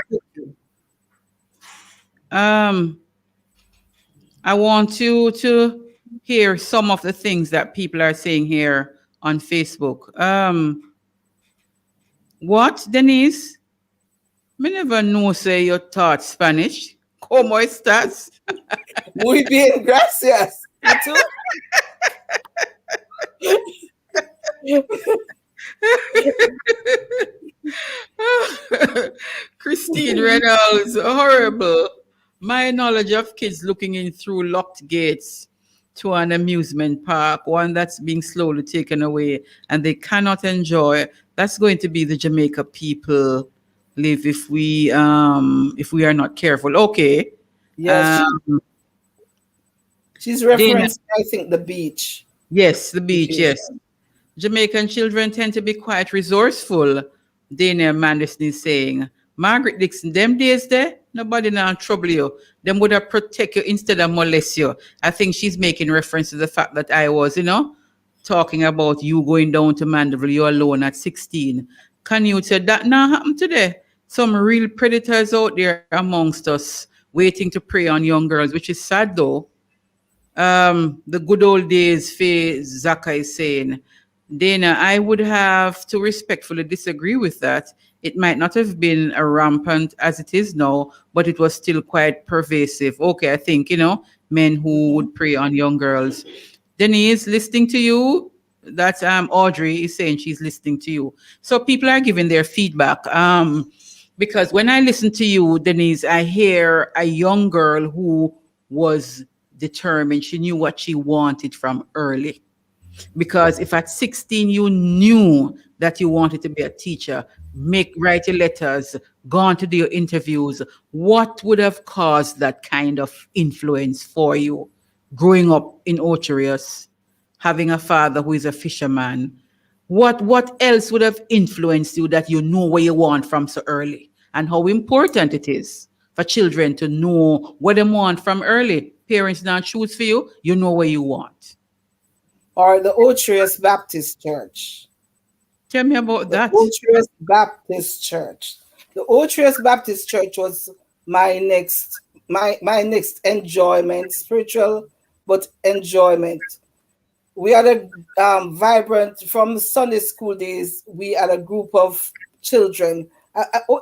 I want you to hear some of the things that people are saying here on Facebook. What, Denise? Me never know say you taught Spanish. ¿Cómo estás? Muy bien, gracias. ¿Y tú? Christine Reynolds, horrible. My knowledge of kids looking in through locked gates to an amusement park, one that's being slowly taken away and they cannot enjoy. That's going to be the Jamaica people live if we are not careful. Okay. Yes. She's referencing, I think, the beach. Yes, the beach, yes. Jamaican children tend to be quite resourceful, Dana Manderson is saying. Margaret Dixon, them days there, nobody now trouble you. Them would have protect you instead of molest you. I think she's making reference to the fact that I was, talking about you going down to Mandeville, you alone at 16. Can you say that now happened today? Some real predators out there amongst us waiting to prey on young girls, which is sad though. The good old days, Faye Zaka is saying. Dana, I would have to respectfully disagree with that. It might not have been as rampant as it is now, but it was still quite pervasive. Okay, I think, men who would prey on young girls. Denise, listening to you. That's Audrey is saying she's listening to you. So people are giving their feedback. Because when I listen to you, Denise, I hear a young girl who was determined. She knew what she wanted from early. Because if at 16 you knew that you wanted to be a teacher, write your letters, gone to do your interviews, what would have caused that kind of influence for you growing up in Otrius, having a father who is a fisherman? What else would have influenced you that you know where you want from so early? And how important it is for children to know what they want from early. Parents not choose for you, you know where you want. Or the Otrius Baptist Church. Tell me about that. Otrius Baptist Church. The Otrius Baptist Church was my next enjoyment, spiritual, but enjoyment. We had a vibrant, from Sunday school days, we had a group of children.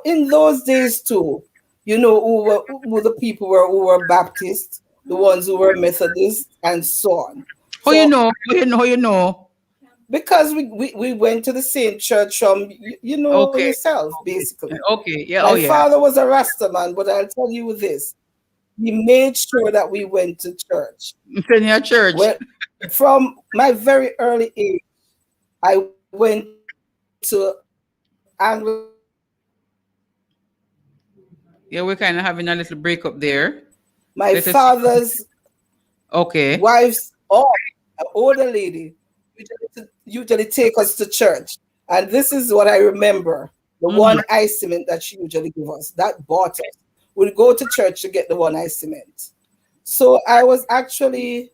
In those days too, who the people were who were Baptist, the ones who were Methodist, and so on. How you know? Because we went to the same church from, yourself, basically. Okay, yeah. My father was a Rasta man, but I'll tell you this. He made sure that we went to church. In your church? From my very early age, I went to Anglican. Yeah, we're kind of having a little breakup there. My father's wife's an older lady usually take us to church. And this is what I remember. The one ice cement that she usually give us, that bought us. We'd go to church to get the one ice cement. So I was actually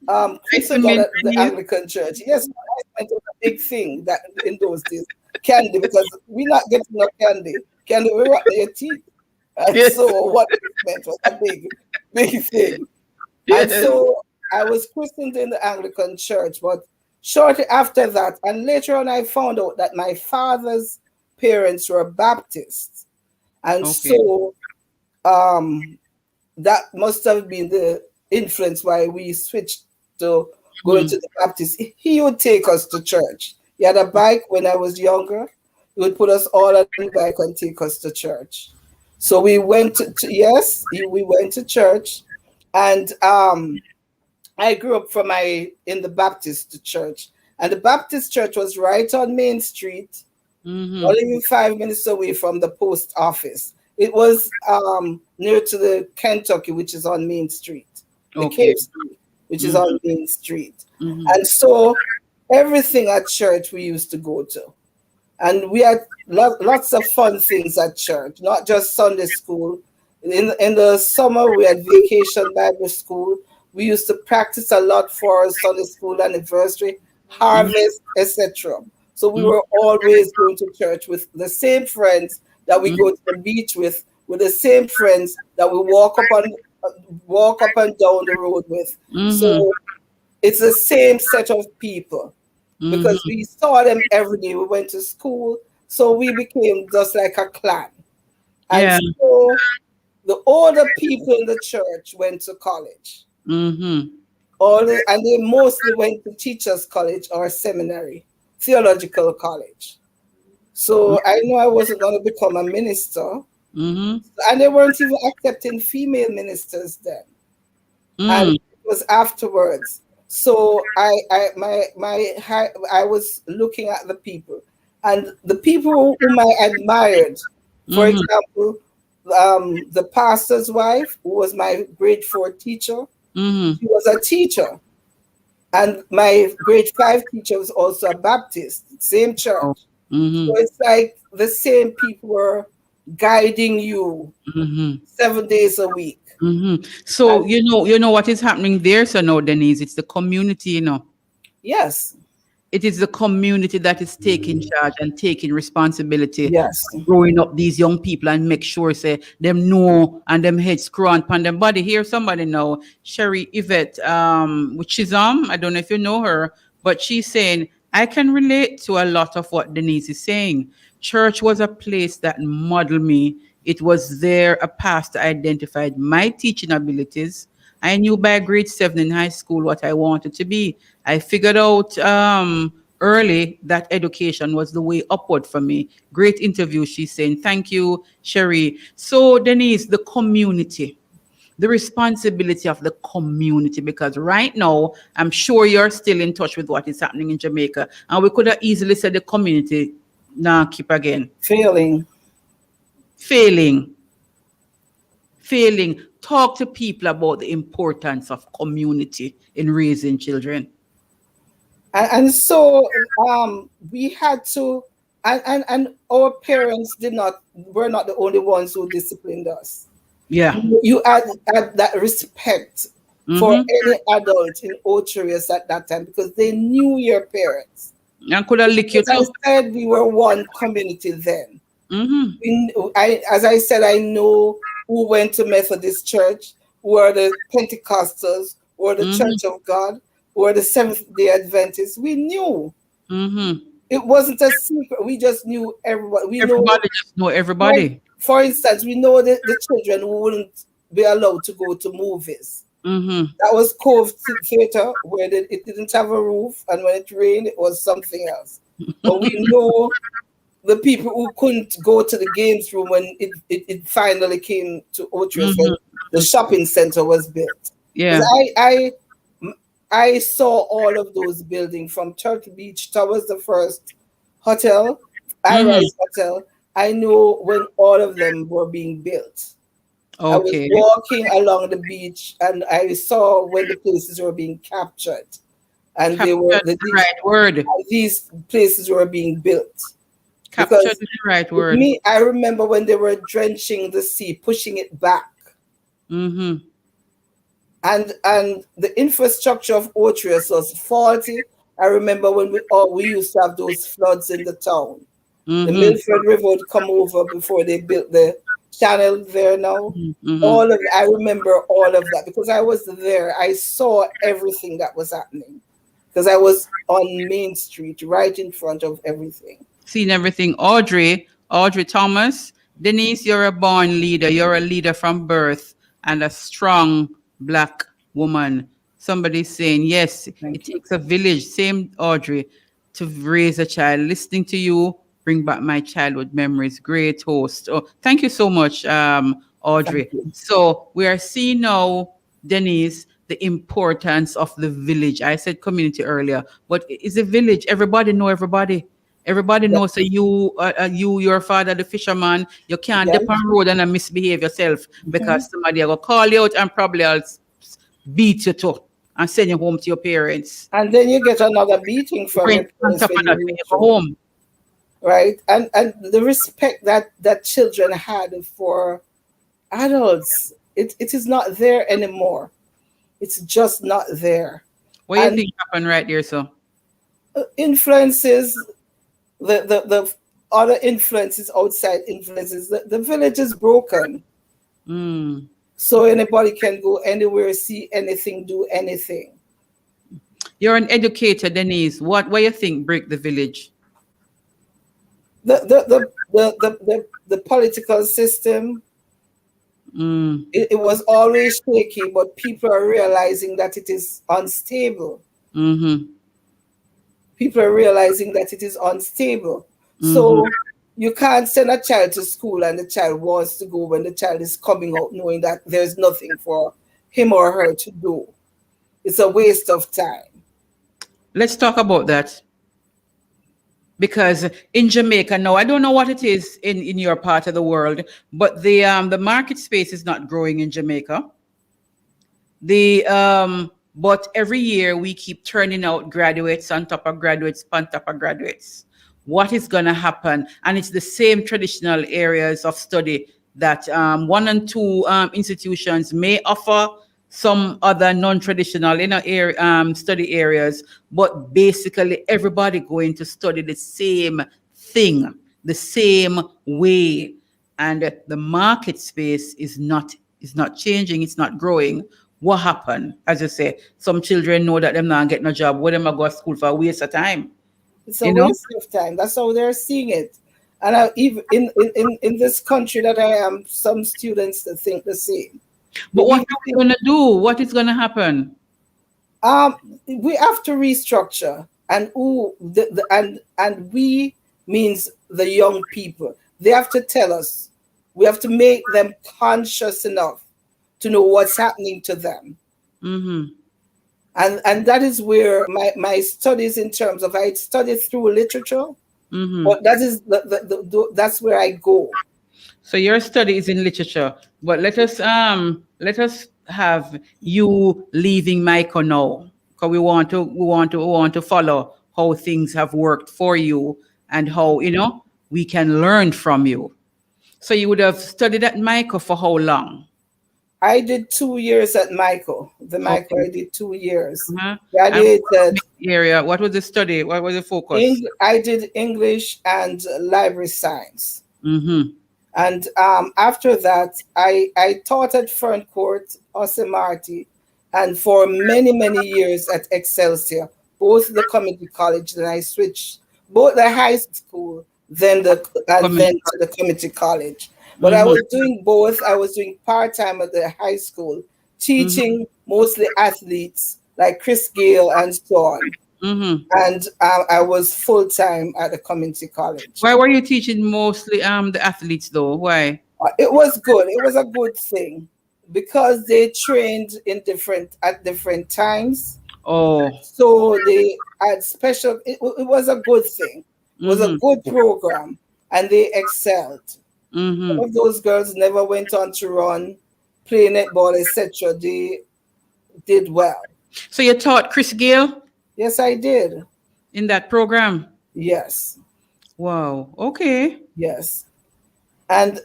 christened at the Anglican church. Yes, ice cement was a big thing that in those days. Candy, because we're not getting no candy. Candy, we rot your teeth. And so what it meant was a big thing. Yes. And so I was christened in the Anglican church, but shortly after that, and later on I found out that my father's parents were Baptists. And so that must have been the influence why we switched to going to the Baptist. He would take us to church. He had a bike when I was younger. He would put us all on the bike and take us to church. So we went we went to church, and I grew up in the Baptist church, And the Baptist church was right on Main Street, not even 5 minutes away from the post office. It was near to the Kentucky, which is on Main Street, the Cave Street, which is on Main Street. And so everything at church we used to go to. And we had lots of fun things at church, not just Sunday school. In the summer, we had vacation Bible school. We used to practice a lot for Sunday school anniversary, harvest, etc. So we were always going to church with the same friends that we go to the beach with the same friends that we walk up and down the road with. So it's the same set of people because we saw them every day. We went to school, so we became just like a clan. And so the older people in the church went to college. And they mostly went to teachers' college or seminary, theological college. So I know I wasn't going to become a minister. And they weren't even accepting female ministers then. And it was afterwards. So I was looking at the people. And the people whom I admired, for example, the pastor's wife, who was my grade 4 teacher, she was a teacher. And my grade 5 teacher was also a Baptist, same church. So it's like the same people were guiding you 7 days a week. So you know what is happening there, so now, Denise, it's the community, Yes. It is the community that is taking charge and taking responsibility. Yes. Growing up these young people and make sure say them know and them head screw on pan them body. Here somebody now, Sherry Yvette, which is I don't know if you know her, but she's saying, I can relate to a lot of what Denise is saying. Church was a place that modeled me. It was there a pastor identified my teaching abilities. I knew by grade 7 in high school what I wanted to be. I figured out early that education was the way upward for me. Great interview, she's saying. Thank you, Sherry. So, Denise, the community, the responsibility of the community, because right now, I'm sure you're still in touch with what is happening in Jamaica. And we could have easily said the community, nah, keep again. Failing. Talk to people about the importance of community in raising children. And so we had to, and our parents were not the only ones who disciplined us. Yeah. You had that respect for any adult in Ocherius at that time because they knew your parents. And could have licked you too. As I said, we were one community then. As I said, I know who went to Methodist Church, who are the Pentecostals, who are the Church of God, who are the Seventh-day Adventists. We knew. It wasn't a secret. We just knew everybody. Everybody just know everybody. Like, for instance, we know the children who wouldn't be allowed to go to movies. That was Cove Theatre, where it didn't have a roof, and when it rained, it was something else. But we know the people who couldn't go to the games room when it finally came to Ocherius, when the shopping center was built. Yeah, I saw all of those buildings from Turtle Beach Towers, the first hotel, Iris Hotel. I know when all of them were being built. Okay. I was walking along the beach and I saw when the places were being captured. And they were the right word. These places were being built. Captured is the right word. I remember when they were drenching the sea, pushing it back. And the infrastructure of Ocherius was faulty. I remember when we used to have those floods in the town. The Milford River would come over before they built the channel there now. I remember all of that because I was there. I saw everything that was happening because I was on Main Street, right in front of everything. Seen everything. Audrey Thomas, Denise, you're a born leader. You're a leader from birth and a strong Black woman. Somebody saying, yes, it takes a village, same Audrey, to raise a child. Listening to you, bring back my childhood memories. Great host. Oh, thank you so much, Audrey. So we are seeing now, Denise, the importance of the village. I said community earlier, but it's a village. Everybody know everybody. Everybody knows that your father, the fisherman, you can't dip on road and misbehave yourself because somebody will call you out and probably will beat you too and send you home to your parents. And then you get another beating from your parents when you go home. Right? And the respect that children had for adults, it is not there anymore. It's just not there. What do you think happened right there, so? Influences, the other influences, outside influences, the village is broken. So anybody can go anywhere, see anything, do anything. You're an educator, Denise. What do you think break the village? The political system. It was always shaky, but people are realizing that it is unstable. People are realizing that it is unstable. So you can't send a child to school and the child wants to go when the child is coming out knowing that there's nothing for him or her to do. It's a waste of time. Let's talk about that. Because in Jamaica, now I don't know what it is in your part of the world, but the market space is not growing in Jamaica. But every year we keep turning out graduates on top of graduates on top of graduates. What is going to happen? And it's the same traditional areas of study that 1 and 2 institutions may offer some other non-traditional study areas, but basically everybody going to study the same thing, the same way, and the market space is not changing, it's not growing. What happened? As you say, some children know that them not get no job. What them go to school for a waste of time? It's a waste of time. That's how they're seeing it. And even in this country that I am, some students that think the same. But what are we going to do? What is going to happen? We have to restructure, and and we means the young people. They have to tell us. We have to make them conscious enough to know what's happening to them. And that is where my studies, in terms of, I study through literature, but that is that's where I go. So your study is in literature, but let us have you leaving Mico now, because we want to follow how things have worked for you and how we can learn from you. So you would have studied at Mico for how long? I did 2 years at Mico. I did 2 years. Graduated. Area. What was the study? What was the focus? I did English and library science. And after that, I taught at Ferncourt, Osemarty, and for many, many years at Excelsior, both the community college. Then I switched both the high school, then to the community college. But I was doing both. I was doing part-time at the high school, teaching mostly athletes like Chris Gale and so on. And I was full-time at the community college. Why were you teaching mostly the athletes though? Why? It was good. It was a good thing because they trained at different times. Oh. So they had special, it was a good thing. It was a good program and they excelled. Some of those girls never went on to run, play netball, etc. They did well. So you taught Chris Gale? Yes, I did. In that program? Yes. Wow. Okay. Yes. And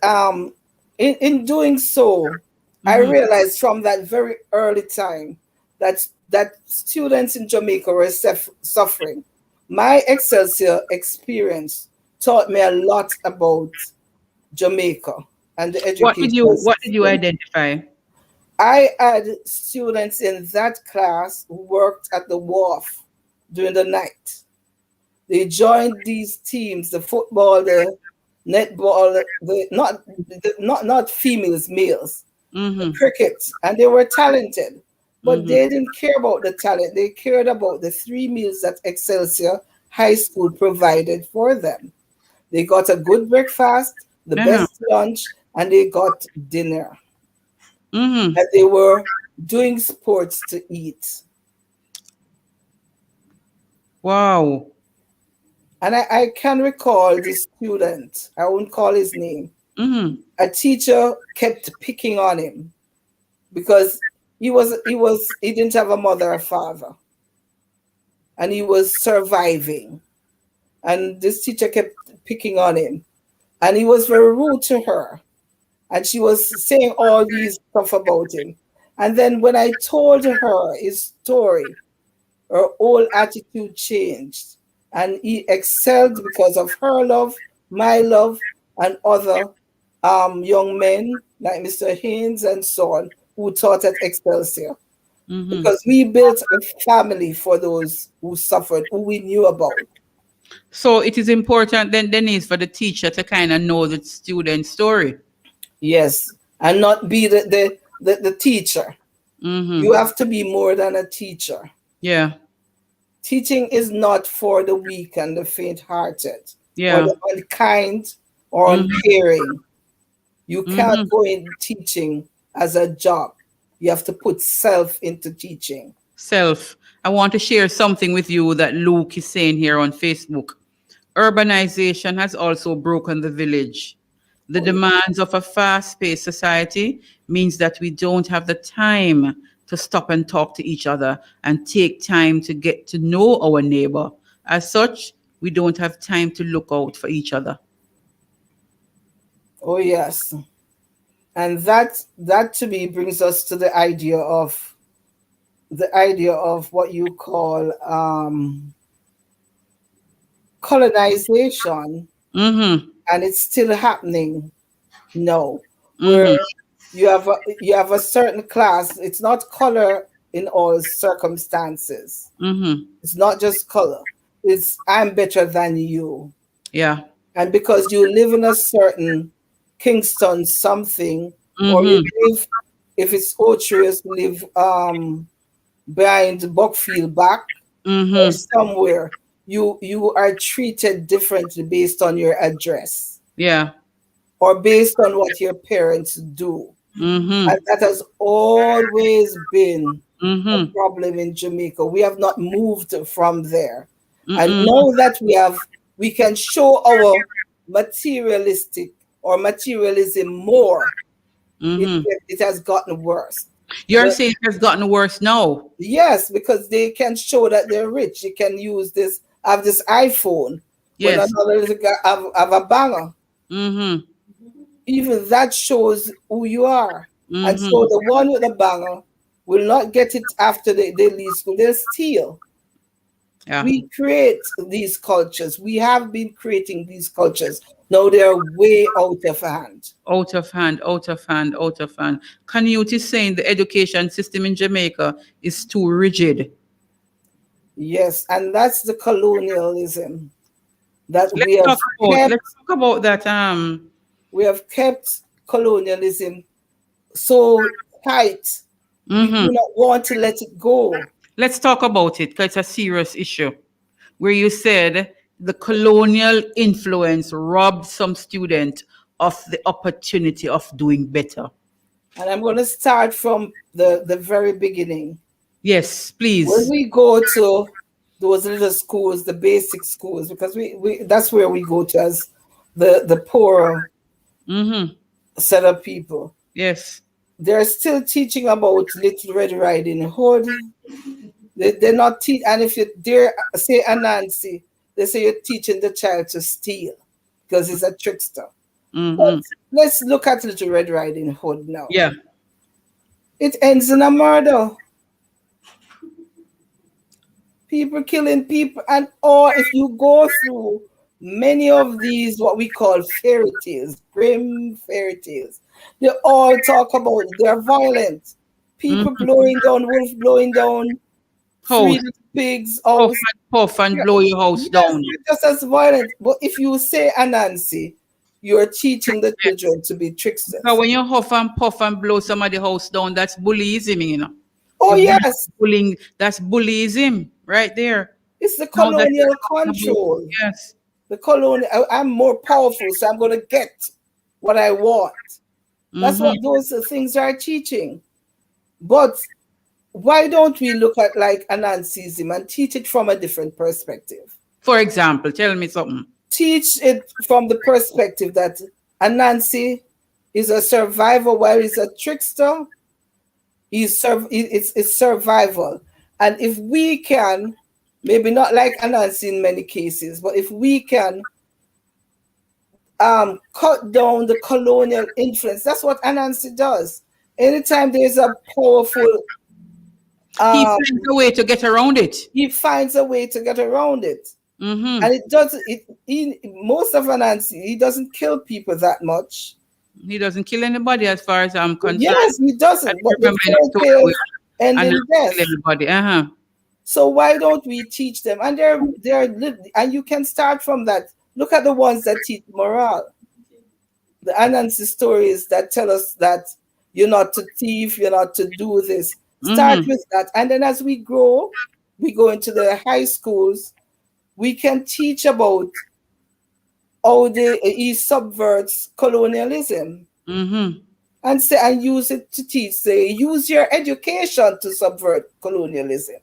in doing so, I realized from that very early time that students in Jamaica were suffering. My Excelsior experience taught me a lot about Jamaica and the education. What did you identify? I had students in that class who worked at the wharf during the night. They joined these teams, the football, the netball, not females, males, the cricket, and they were talented, but they didn't care about the talent. They cared about the 3 meals that Excelsior High School provided for them. They got a good breakfast, the best lunch, and they got dinner. And they were doing sports to eat. Wow. And I can recall the student, I won't call his name. Mm-hmm. A teacher kept picking on him because he didn't have a mother or father. And he was surviving. And this teacher kept picking on him. And he was very rude to her. And she was saying all these stuff about him. And then when I told her his story, her whole attitude changed. And he excelled because of her love, my love, and other young men like Mr. Haynes and so on who taught at Excelsior. Mm-hmm. Because we built a family for those who suffered, who we knew about. So it is important then, Denise, for the teacher to kind of know the student's story. Yes, and not be the teacher. Mm-hmm. You have to be more than a teacher. Yeah. Teaching is not for the weak and the faint-hearted, Yeah. or the unkind or uncaring. You can't go in teaching as a job. You have to put self into teaching. Self. I want to share something with you that Luke is saying here on Facebook. Urbanization has also broken the village. The demands of a fast-paced society means that we don't have the time to stop and talk to each other and take time to get to know our neighbor. As such, we don't have time to look out for each other. Oh, yes. And that to me brings us to the idea of what you call colonization. Mm-hmm. And it's still happening now. Where you have a certain class. It's not color in all circumstances. Mm-hmm. It's not just color. It's I'm better than you. Yeah. And because you live in a certain Kingston something, or you live, if it's Otrius, live behind Buckfield back or somewhere, you are treated differently based on your address. Yeah. Or based on what your parents do. Mm-hmm. And that has always been a problem in Jamaica. We have not moved from there. And now that we can show our materialistic or materialism more, it has gotten worse. You're saying it has gotten worse now? Yes, because they can show that they're rich. You can use this, have this iPhone. Yes. When another little guy have a banger. Mm-hmm. Even that shows who you are. And so the one with the banger will not get it after they leave school. They'll steal. Yeah. We create these cultures. We have been creating these cultures. Now they're way out of hand. Out of hand. Canute is saying the education system in Jamaica is too rigid. Yes, and that's the colonialism that Let's talk about that. We have kept colonialism so tight. We do not want to let it go. Let's talk about it because it's a serious issue. Where you said the colonial influence robbed some student of the opportunity of doing better. And I'm going to start from the very beginning. Yes, please. When we go to those little schools, the basic schools, because we that's where we go to as the poorer set of people. Yes. They're still teaching about Little Red Riding Hood. They're not teaching, and if you dare say Anansi, they say you're teaching the child to steal because he's a trickster. But let's look at Little Red Riding Hood now. Yeah. It ends in a murder. People killing people, or if you go through many of these, what we call fairy tales, grim fairy tales, they all talk about they're violent. People blowing down, wolf blowing down, house. Pigs, puff and blow your house down. Just as violent. But if you say Anansi, you're teaching the children to be tricksters. So when you huff and puff and blow somebody's house down, that's bullyism, you know. Oh, yes. Bullying, that's bullyism right there. It's the colonial control. Yes. The colonial, I'm more powerful, so I'm going to get what I want. That's what those things are teaching. But why don't we look at like Anansiism and teach it from a different perspective? For example, tell me something. Teach it from the perspective that Anansi is a survivor while he's a trickster. It's survival. And if we can, maybe not like Anansi in many cases, but if we can cut down the colonial influence, that's what Anansi does. Anytime there's a powerful He finds a way to get around it. He finds a way to get around it. Mm-hmm. And it doesn't, most of Anansi, he doesn't kill people that much. He doesn't kill anybody as far as I'm concerned. Yes, he doesn't. But the story and in death. Everybody. Uh-huh. So why don't we teach them? And and you can start from that. Look at the ones that teach morale. The Anansi stories that tell us that you're not to thief, you're not to do this. Start with that. And then as we grow, we go into the high schools, we can teach about how he subverts colonialism. And use it to teach. Say, use your education to subvert colonialism.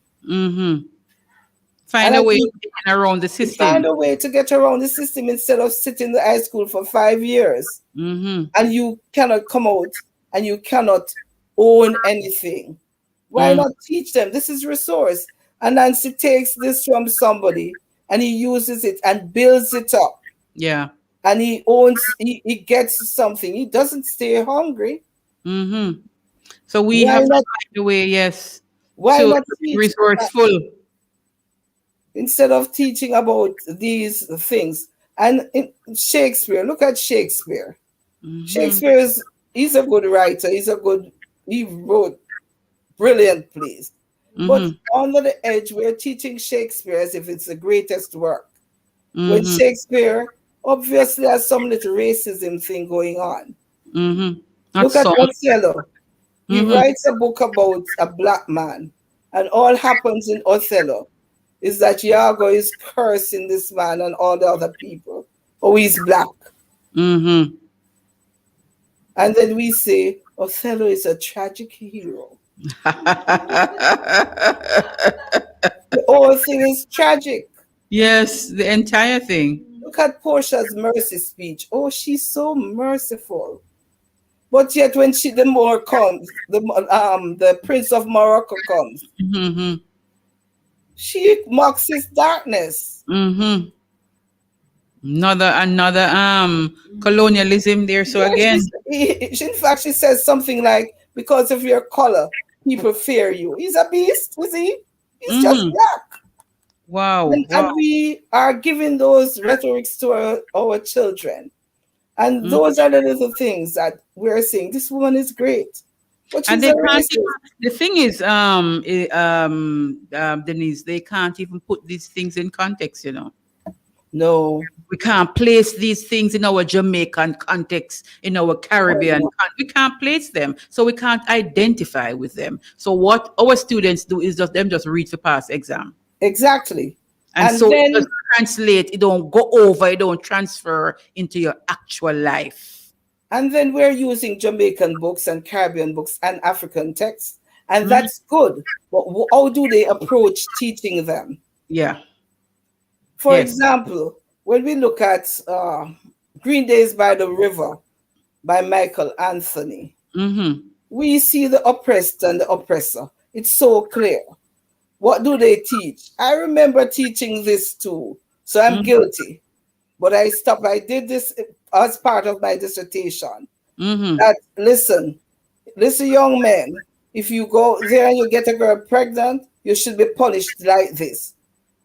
Find a way to get around the system. Find a way to get around the system instead of sitting in the high school for 5 years. And you cannot come out and you cannot own anything. Why not teach them? This is resource. And Nancy takes this from somebody and he uses it and builds it up. Yeah. And he gets something. He doesn't stay hungry. So we have to find a way, yes. Why not be resourceful? Instead of teaching about these things. And in Shakespeare, look at Shakespeare. Shakespeare he's a good writer. He wrote brilliant plays. But Under the Edge, we're teaching Shakespeare as if it's the greatest work. When Shakespeare obviously has some little racism thing going on. Look at Othello. He writes a book about a black man, and all happens in Othello is that Iago is cursing this man and all the other people. Oh, he's black. And then we say Othello is a tragic hero. The whole thing is tragic. Yes, the entire thing. Look at Portia's mercy speech. Oh, she's so merciful. But yet when the Moor comes, the Prince of Morocco comes, she mocks his darkness. Another colonialism there. So again, in fact, she says something like, because of your color, people fear you. He's a beast, is he? He's just black. Wow. And we are giving those rhetorics to our children. And those are the little things that we're saying. This woman is great. But and they can't even, the thing is, Denise, they can't even put these things in context, you know. No. We can't place these things in our Jamaican context, in our Caribbean. We can't place them. So we can't identify with them. So what our students do is just read to pass exam. Exactly. And so then, it doesn't translate, it don't go over, it don't transfer into your actual life. And then we're using Jamaican books and Caribbean books and African texts. And that's good. But how do they approach teaching them? Yeah. For example, when we look at Green Days by the River by Michael Anthony, we see the oppressed and the oppressor. It's so clear. What do they teach? I remember teaching this too, so I'm guilty. But I stopped. I did this as part of my dissertation. That listen, young men, if you go there and you get a girl pregnant, you should be punished like this.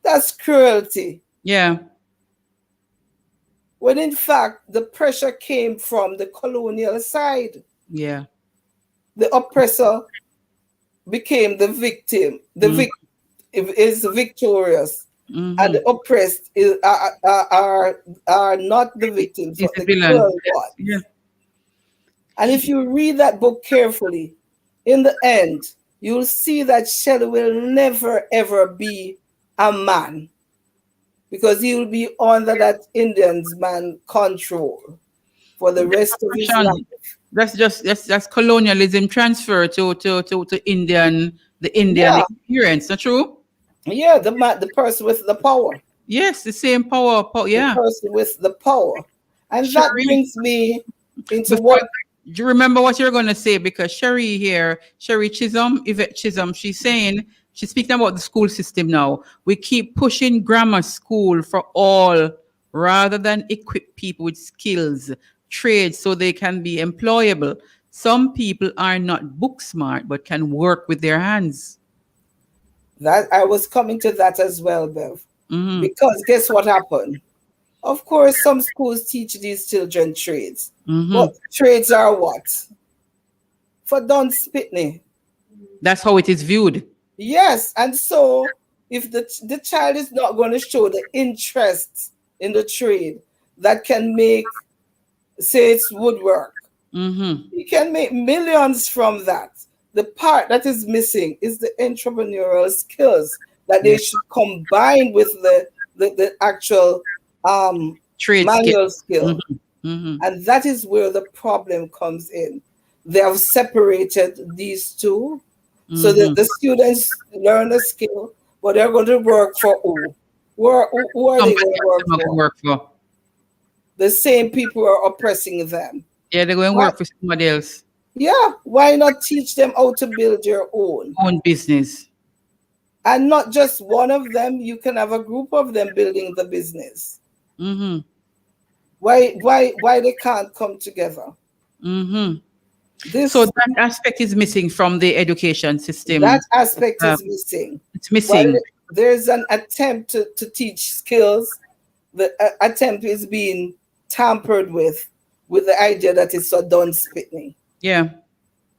That's cruelty. Yeah. When in fact, the pressure came from the colonial side. Yeah. The oppressor became the victim. The victim is victorious. And the oppressed are not the victims, but the cruel ones. Yeah. And if you read that book carefully, in the end, you'll see that Shelley will never, ever be a man, because he will be under that Indians man control for the rest of his life. That's colonialism transfer to the Indian Yeah, experience. Not true? yeah, the person with the power, Yes, the same power. the Yeah. person with the power, and that Sherry, brings me into before what. do you remember what you're gonna say? Because Sherry here, Sherry Chisholm, Yvette Chisholm, she's speaking about the school system now. We keep pushing grammar school for all rather than equip people with skills, trades so they can be employable. Some people are not book smart but can work with their hands. That I was coming to that as well, Bev. Hmm. Because guess what happened? Of course, some schools teach these children trades, Hmm. but trades are what? For Don Spitney. That's how it is viewed. Yes, and so if the child is not going to show the interest in the trade that can make, say it's woodwork, Hmm. he can make millions from that. The part that is missing is the entrepreneurial skills that they Yeah. should combine with the actual Trade manual skills. skill. Hmm. And that is where the problem comes in. They have separated these two so that the students learn a skill, but they're going to work for who? Who are they Somebody going to else work they're gonna for? work for. The same people who are oppressing them. Yeah, they're going to Why, work for somebody else. yeah, why not teach them how to build your own? Own business. And not just one of them, you can have a group of them building the business. Hmm. Why they can't come together? Hmm. This So that aspect is missing from the education system. that aspect Uh, is missing. It's While missing. there's an attempt to teach skills, the attempt is being tampered with the idea that it's a done spitting. Yeah.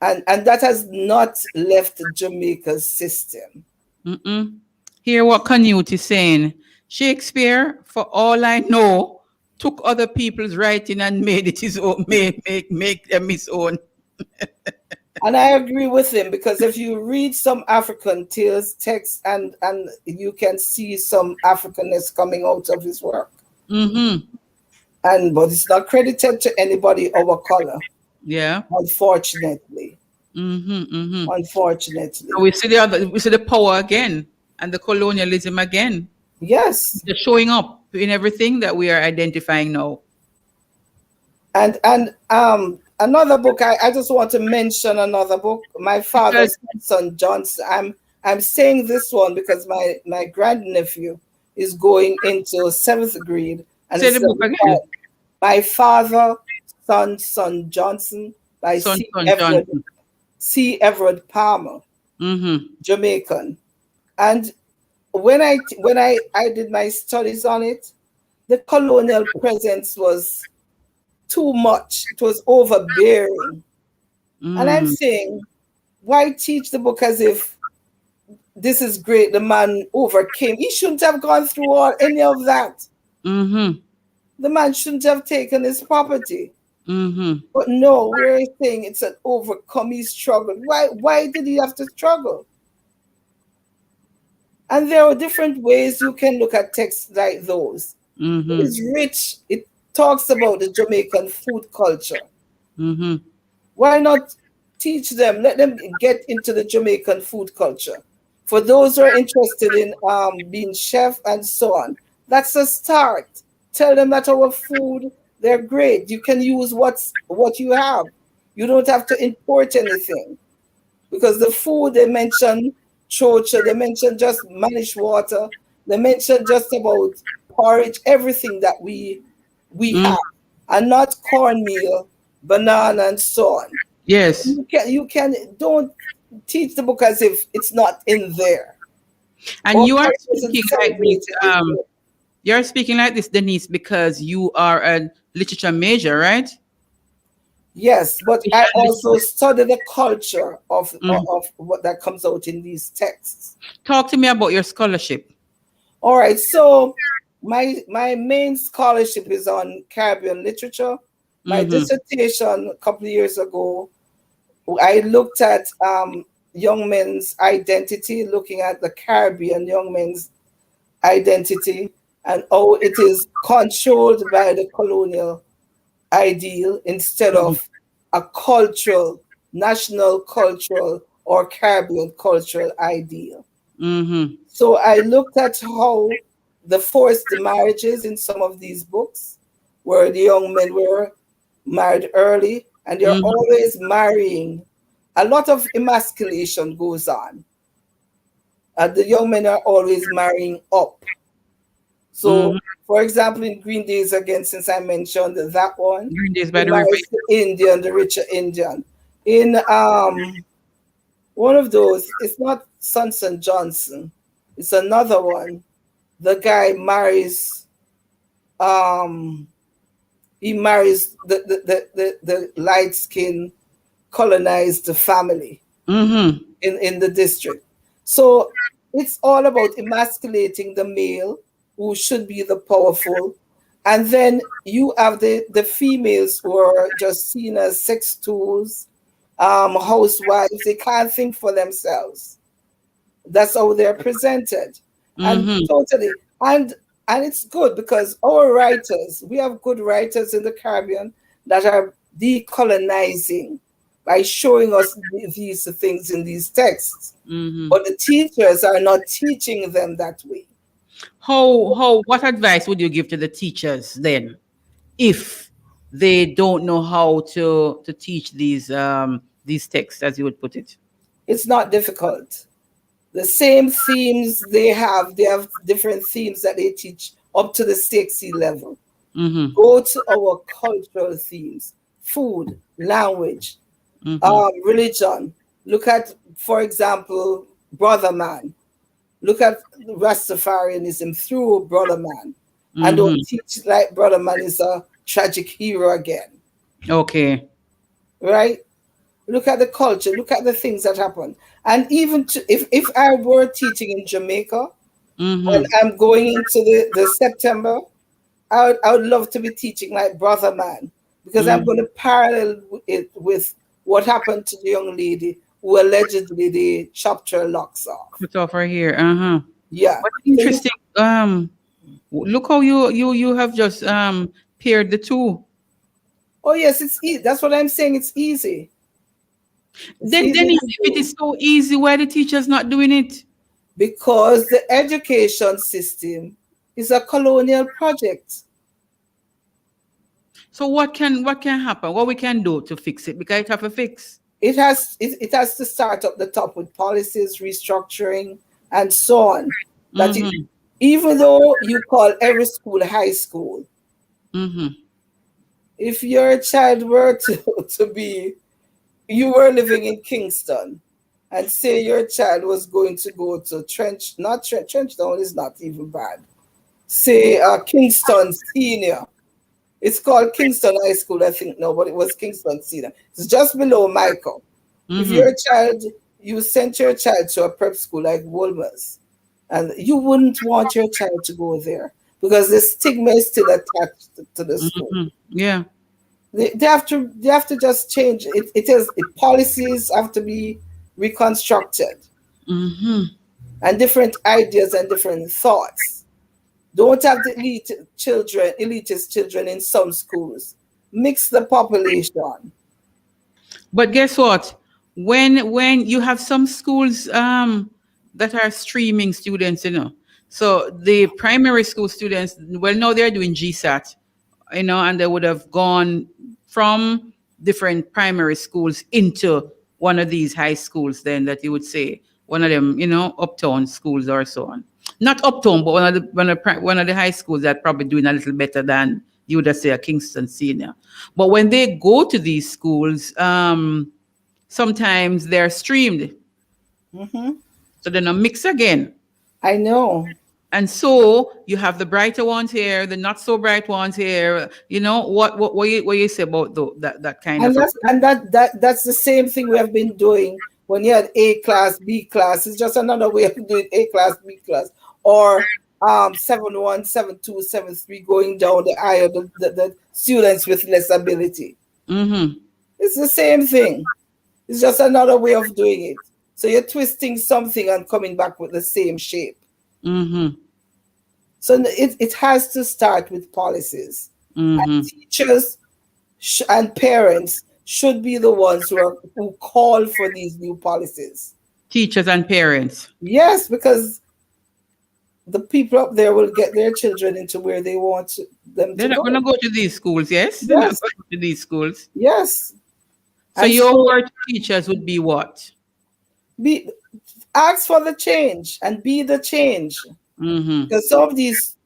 And that has not left Jamaica's system. Mm-mm. Hear what Canute is saying. Shakespeare, for all I know, took other people's writing and made it his own, make them his own. And I agree with him, because if you read some African tales text and you can see some Africanness coming out of his work. Mm-hmm. But it's not credited to anybody of a color, Yeah. unfortunately. Mm-hmm. Mm-hmm. Unfortunately. So we see the power again and the colonialism again. Yes. They're showing up in everything that we are identifying now. And another book, I just want to mention another book. My father's son Johnson. I'm saying this one because my grandnephew is going into 7th grade. And Say the book again. My father, son Johnson by Son Everett, Johnson. C. Everett Palmer, Mm-hmm. Jamaican. And when I did my studies on it, the colonial presence was too much. It was overbearing. And I'm saying, why teach the book as if this is great, the man overcame? He shouldn't have gone through any of that. Mm-hmm. The man shouldn't have taken his property. Mm-hmm. But no, we're saying it's an overcome. He struggled. Why did he have to struggle? And there are different ways you can look at texts like those. Mm-hmm. It's rich. It talks about the Jamaican food culture. Mm-hmm. Why not teach them? Let them get into the Jamaican food culture. For those who are interested in being chef and so on, that's a start. Tell them that our food, they're great. You can use what you have. You don't have to import anything. Because the food, they mention chocha, they mention just mannish water, they mention just about porridge, everything that we have, and not cornmeal, banana, and so on. Yes. You can don't teach the book as if it's not in there. And you are speaking like this. You're speaking like this, Denise, because you are a literature major, right? Yes, but I also study the culture of what that comes out in these texts. Talk to me about your scholarship. All right, so my main scholarship is on Caribbean literature. My dissertation a couple of years ago, I looked at young men's identity, looking at the Caribbean young men's identity and how it is controlled by the colonial ideal instead of a cultural, national cultural or Caribbean cultural ideal. So I looked at how the forced marriages in some of these books, where the young men were married early and they're always marrying. A lot of emasculation goes on. The young men are always marrying up. So, for example, in Green Days Again, since I mentioned that one, Green Days by the marries River. the Indian, the richer Indian. In one of those, it's not Sunson Johnson, it's another one. The guy marries, he marries the light skin colonized family in the district. So it's all about emasculating the male who should be the powerful. And then you have the females who are just seen as sex tools, housewives. They can't think for themselves. That's how they're presented. And totally. And it's good because our writers, we have good writers in the Caribbean that are decolonizing by showing us these things in these texts. But the teachers are not teaching them that way. What advice would you give to the teachers then, if they don't know how to teach these texts, as you would put it? It's not difficult. The same themes they have different themes that they teach up to the CXC level. Go to our cultural themes: food, language, religion. Look at, for example, Brother Man. Look at Rastafarianism through Brother Man. And don't teach like Brother Man is a tragic hero again. Okay. Right? Look at the culture. Look at the things that happen. And even if I were teaching in Jamaica, and I'm going into the September, I would love to be teaching like Brother Man, because I'm going to parallel it with what happened to the young lady who allegedly they chopped her locks off. Put off her hair. Yeah. But interesting. Look how you have just paired the two. Oh yes, it's easy. That's what I'm saying. It's easy. Then if it is so easy, why the teachers not doing it? Because the education system is a colonial project. So what can happen? What we can do to fix it? Because it have a fix. It has to start up the top with policies, restructuring, and so on. That even though you call every school high school, if your child were to be, you were living in Kingston, and say your child was going to go to Trenchtown is not even bad. Say Kingston Senior. It's called Kingston High School, I think. No, but it was Kingston Senior. It's just below Michael. If you sent your child to a prep school like Wolmer's, and you wouldn't want your child to go there because the stigma is still attached to the school. Yeah. They have to just change it. Policies have to be reconstructed, and different ideas and different thoughts. Don't have the elitist children in some schools. Mix the population. But guess what? When you have some schools that are streaming students, so the primary school students, well, now they're doing GSAT, and they would have gone from different primary schools into one of these high schools, then that you would say one of them, uptown schools or so on. Not uptown, but one of the high schools that probably doing a little better than you would say a Kingston Senior. But when they go to these schools, sometimes they're streamed. So they're not mixed again. I know. And so you have the brighter ones here, the not so bright ones here. What you say about that kind of? That's the same thing we have been doing when you had A class, B class. It's just another way of doing A class, B class, or 7-1, 7-2, 7-3, going down the aisle, the students with less ability. It's the same thing. It's just another way of doing it. So you're twisting something and coming back with the same shape. So it has to start with policies. And teachers and parents should be the ones who call for these new policies. Teachers and parents. Yes, because the people up there will get their children into where they want them They're to not go. going to go to these schools, yes? They're not Yes. going to these schools. Yes. So And your word to teachers would be what? ask for the change and be the change. Mm-hmm. Because some of these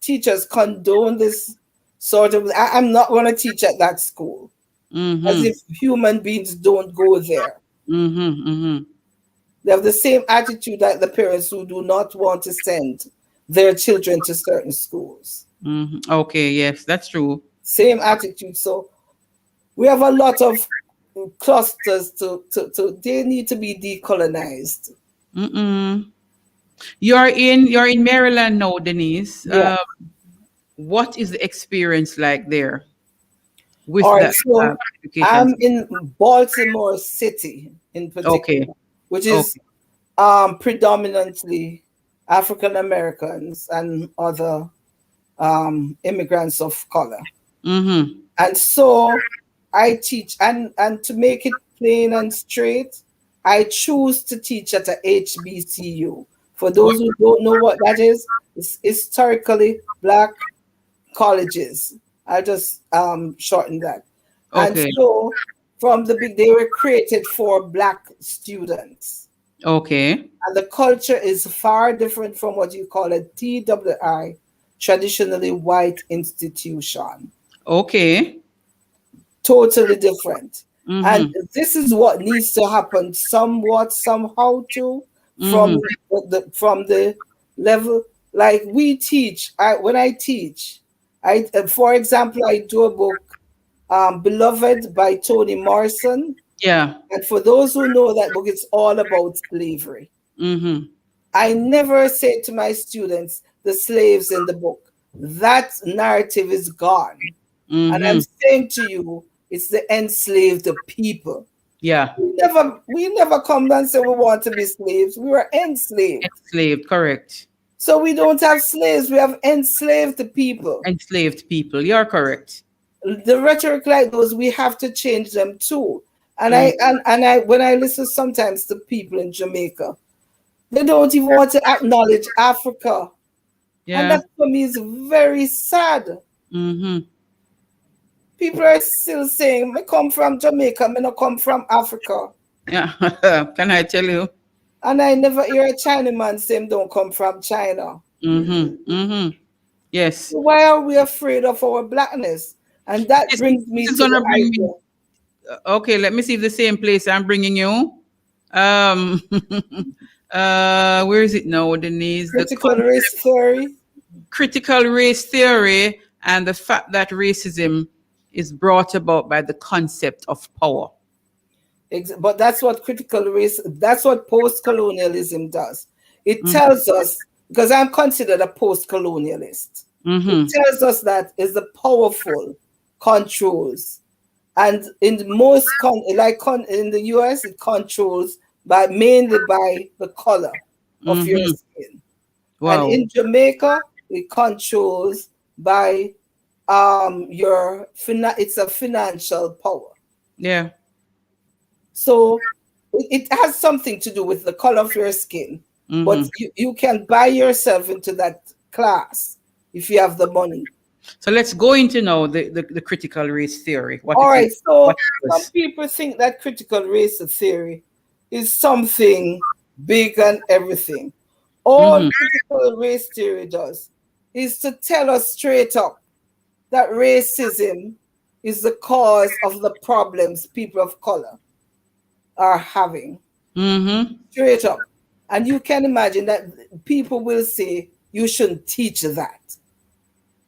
teachers condone this sort of, I'm not going to teach at that school. Mm-hmm. As if human beings don't go there. Mm-hmm. Mm-hmm. They have the same attitude like the parents who do not want to send their children to certain schools. Mm-hmm. Okay, yes, that's true. Same attitude. So we have a lot of clusters they need to be decolonized. Mm-mm. You're in Maryland now, Denise. Yeah. What is the experience like there with All right, that so education? I'm in Baltimore City in particular, Okay. which is predominantly African Americans and other immigrants of color. Mm-hmm. And so I teach, and to make it plain and straight, I choose to teach at a HBCU. For those who don't know what that is, it's historically Black colleges. I'll just shorten that. Okay. And so from the big, they were created for Black students. Okay. And the culture is far different from what you call a TWI, traditionally white institution. Okay. Totally different. Mm-hmm. And this is what needs to happen somewhat, somehow too, from the level, like we teach. When I teach, for example, I do a book, Beloved by Toni Morrison. Yeah. And for those who know that book, it's all about slavery. Mm-hmm. I never say to my students, the slaves in the book. That narrative is gone. Mm-hmm. And I'm saying to you, it's the enslaved people. Yeah. We never come and say we want to be slaves. We were enslaved. Enslaved, correct. So we don't have slaves. We have enslaved people. Enslaved people. You're correct. The rhetoric like those, we have to change them too. And I when I listen sometimes to people in Jamaica, they don't even want to acknowledge Africa. Yeah. And that for me is very sad. Mm-hmm. People are still saying, I come from Jamaica, I not come from Africa. Yeah. Can I tell you? And I never hear a Chinaman say don't come from China. Mm-hmm. Mm-hmm. Yes. So why are we afraid of our blackness? And that brings me to the idea. Okay, let me see if the same place I'm bringing you. Where is it now, Denise? Critical race theory. Critical race theory and the fact that racism is brought about by the concept of power. But that's what critical race, that's what post-colonialism does. It tells us, because I'm considered a post-colonialist, it tells us that is the powerful controls. And in most, in the US, it controls mainly by the color of your skin. Wow. And in Jamaica, it controls by it's a financial power. Yeah. So it has something to do with the color of your skin. But you can buy yourself into that class if you have the money. So let's go into now the critical race theory. All right, so some people think that critical race theory is something big and everything. All critical race theory does is to tell us straight up that racism is the cause of the problems people of color are having. Straight up. And you can imagine that people will say you shouldn't teach that.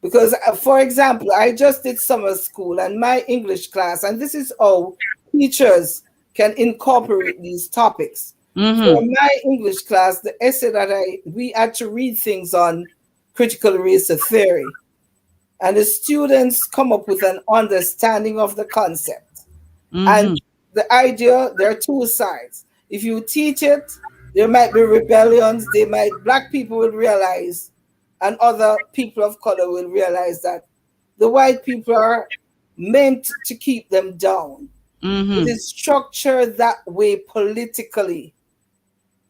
Because, for example, I just did summer school and my English class, and this is how teachers can incorporate these topics. For my English class, the essay that we had to read things on critical race theory. And the students come up with an understanding of the concept. And the idea, there are two sides. If you teach it, there might be rebellions. Black people will realize, and other people of color will realize that the white people are meant to keep them down. It is structured that way politically.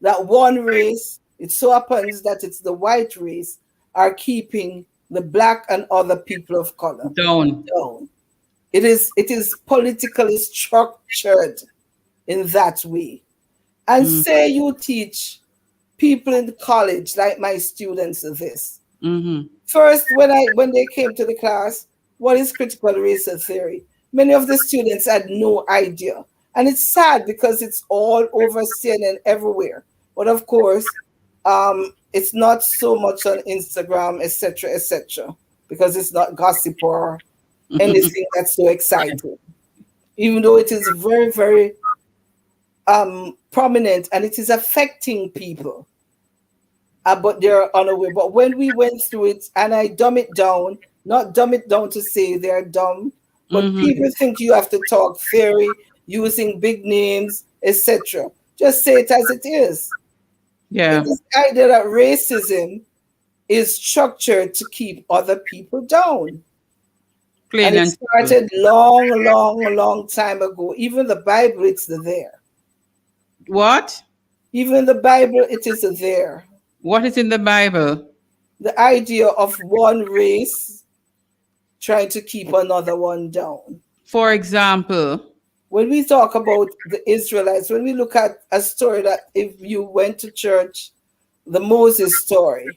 That one race, it so happens that it's the white race, are keeping the black and other people of color down. It is politically structured in that way. And say you teach people in college, like my students, this. First, when they came to the class, what is critical race theory? Many of the students had no idea. And it's sad because it's all over CNN everywhere. But of course, it's not so much on Instagram, etc., because it's not gossip or anything that's so exciting. Even though it is very, very prominent and it is affecting people. But they're unaware. But when we went through it, and I dumb it down, not dumb it down to say they're dumb, but people think you have to talk theory using big names, etc. Just say it as it is. Yeah. This idea that racism is structured to keep other people down. Plain and it started long time ago. Even the Bible, it's there. What? Even the Bible, it is there. What is in the Bible? The idea of one race trying to keep another one down. For example, when we talk about the Israelites, when we look at a story that if you went to church, the Moses story,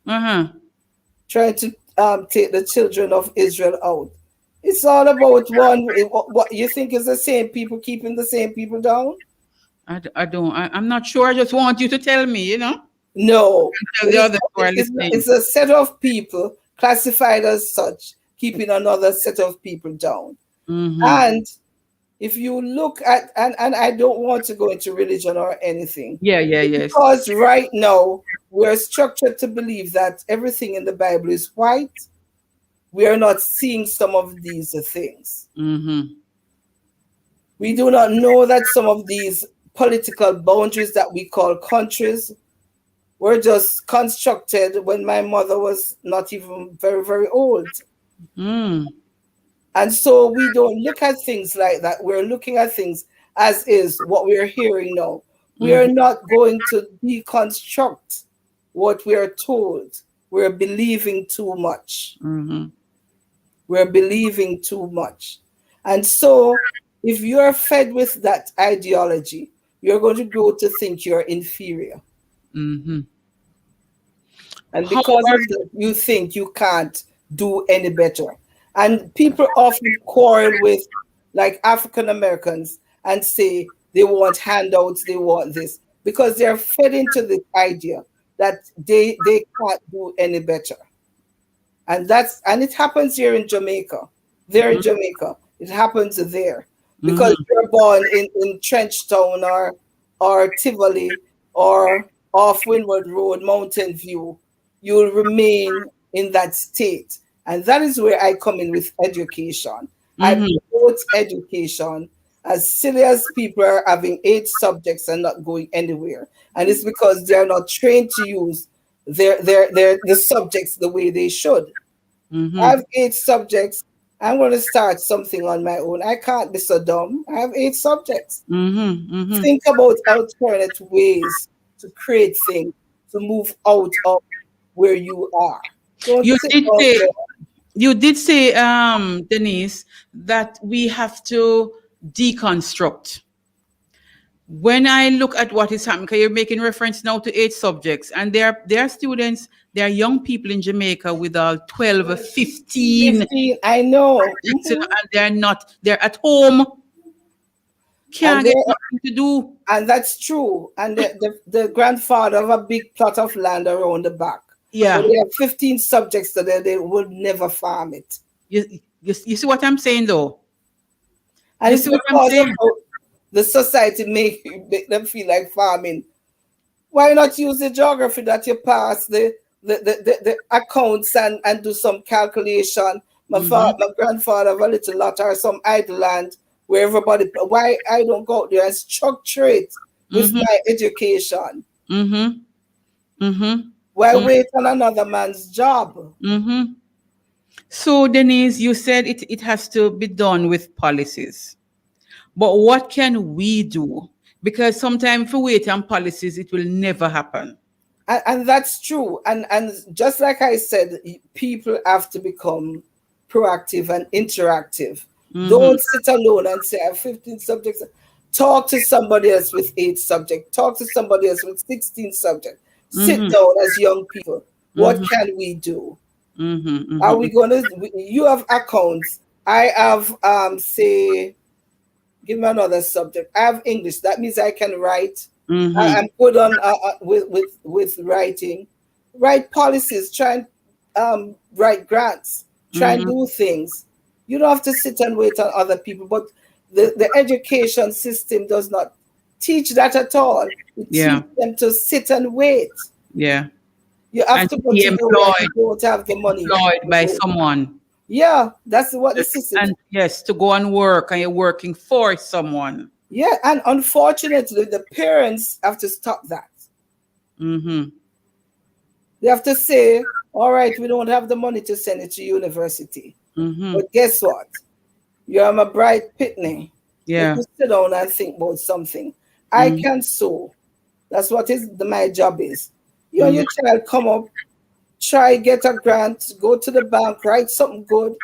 trying to take the children of Israel out. It's all about one. What you think is the same people keeping the same people down? I'm not sure. I just want you to tell me, you know? No. It's a set of people classified as such, keeping another set of people down. And if you look at, and I don't want to go into religion or anything. Because right now, we're structured to believe that everything in the Bible is white. We are not seeing some of these things. We do not know that some of these political boundaries that we call countries were just constructed when my mother was not even very, very old. And so we don't look at things like that. We're looking at things as is, what we're hearing now. We are not going to deconstruct what we are told. We're believing too much. We're believing too much. And so if you're fed with that ideology, you're going to go to think you're inferior. And because of that, you think you can't do any better. And people often quarrel with, like, African Americans and say they want handouts, they want this, because they're fed into the idea that they can't do any better. And it happens here in Jamaica. There in Jamaica, it happens there. Because you're born in Trenchtown or Tivoli or off Windward Road, Mountain View, you'll remain in that state. And that is where I come in with education. I promote education. As silly as people are having 8 subjects and not going anywhere. And it's because they're not trained to use the subjects the way they should. I have 8 subjects. I'm going to start something on my own. I can't be so dumb. I have 8 subjects. Think about alternate ways to create things, to move out of where you are. You did say, Denise, that we have to deconstruct. When I look at what is happening, because you're making reference now to 8 subjects, and there are students, there are young people in Jamaica with 12 or 15. I know. And they're at home. Can't get nothing to do. And that's true. And the grandfather of a big plot of land around the back. Yeah. But they have 15 subjects that they would never farm it. You see what I'm saying, though? And it's because of the society make them feel like farming. Why not use the geography that you pass, the accounts and do some calculation? My grandfather have a little lot or some idle land where everybody, why I don't go out there and structure it with my education? Why wait on another man's job? So, Denise, you said it has to be done with policies. But what can we do? Because sometimes if we wait on policies, it will never happen. And that's true. And just like I said, people have to become proactive and interactive. Don't sit alone and say, I have 15 subjects. Talk to somebody else with 8 subjects. Talk to somebody else with 16 subjects. Sit down as young people. What can we do? Are we going to, you have accounts. I have, say, give me another subject. I have English. That means I can write. I'm good on with writing. Write policies. Try and write grants. Try and do things. You don't have to sit and wait on other people. But the education system does not teach that at all. It teaches them to sit and wait. Yeah. You have to be employed. You don't have the money. Employed by someone. Yeah, that's what the system. And yes, to go and work, and you're working for someone. Yeah, and unfortunately, the parents have to stop that. They have to say, all right, we don't have the money to send it to university. But guess what? You're my bright pitney. Yeah. You sit down and think about something. I can sew. That's what my job is. You and your child come up, try get a grant, go to the bank, write something good,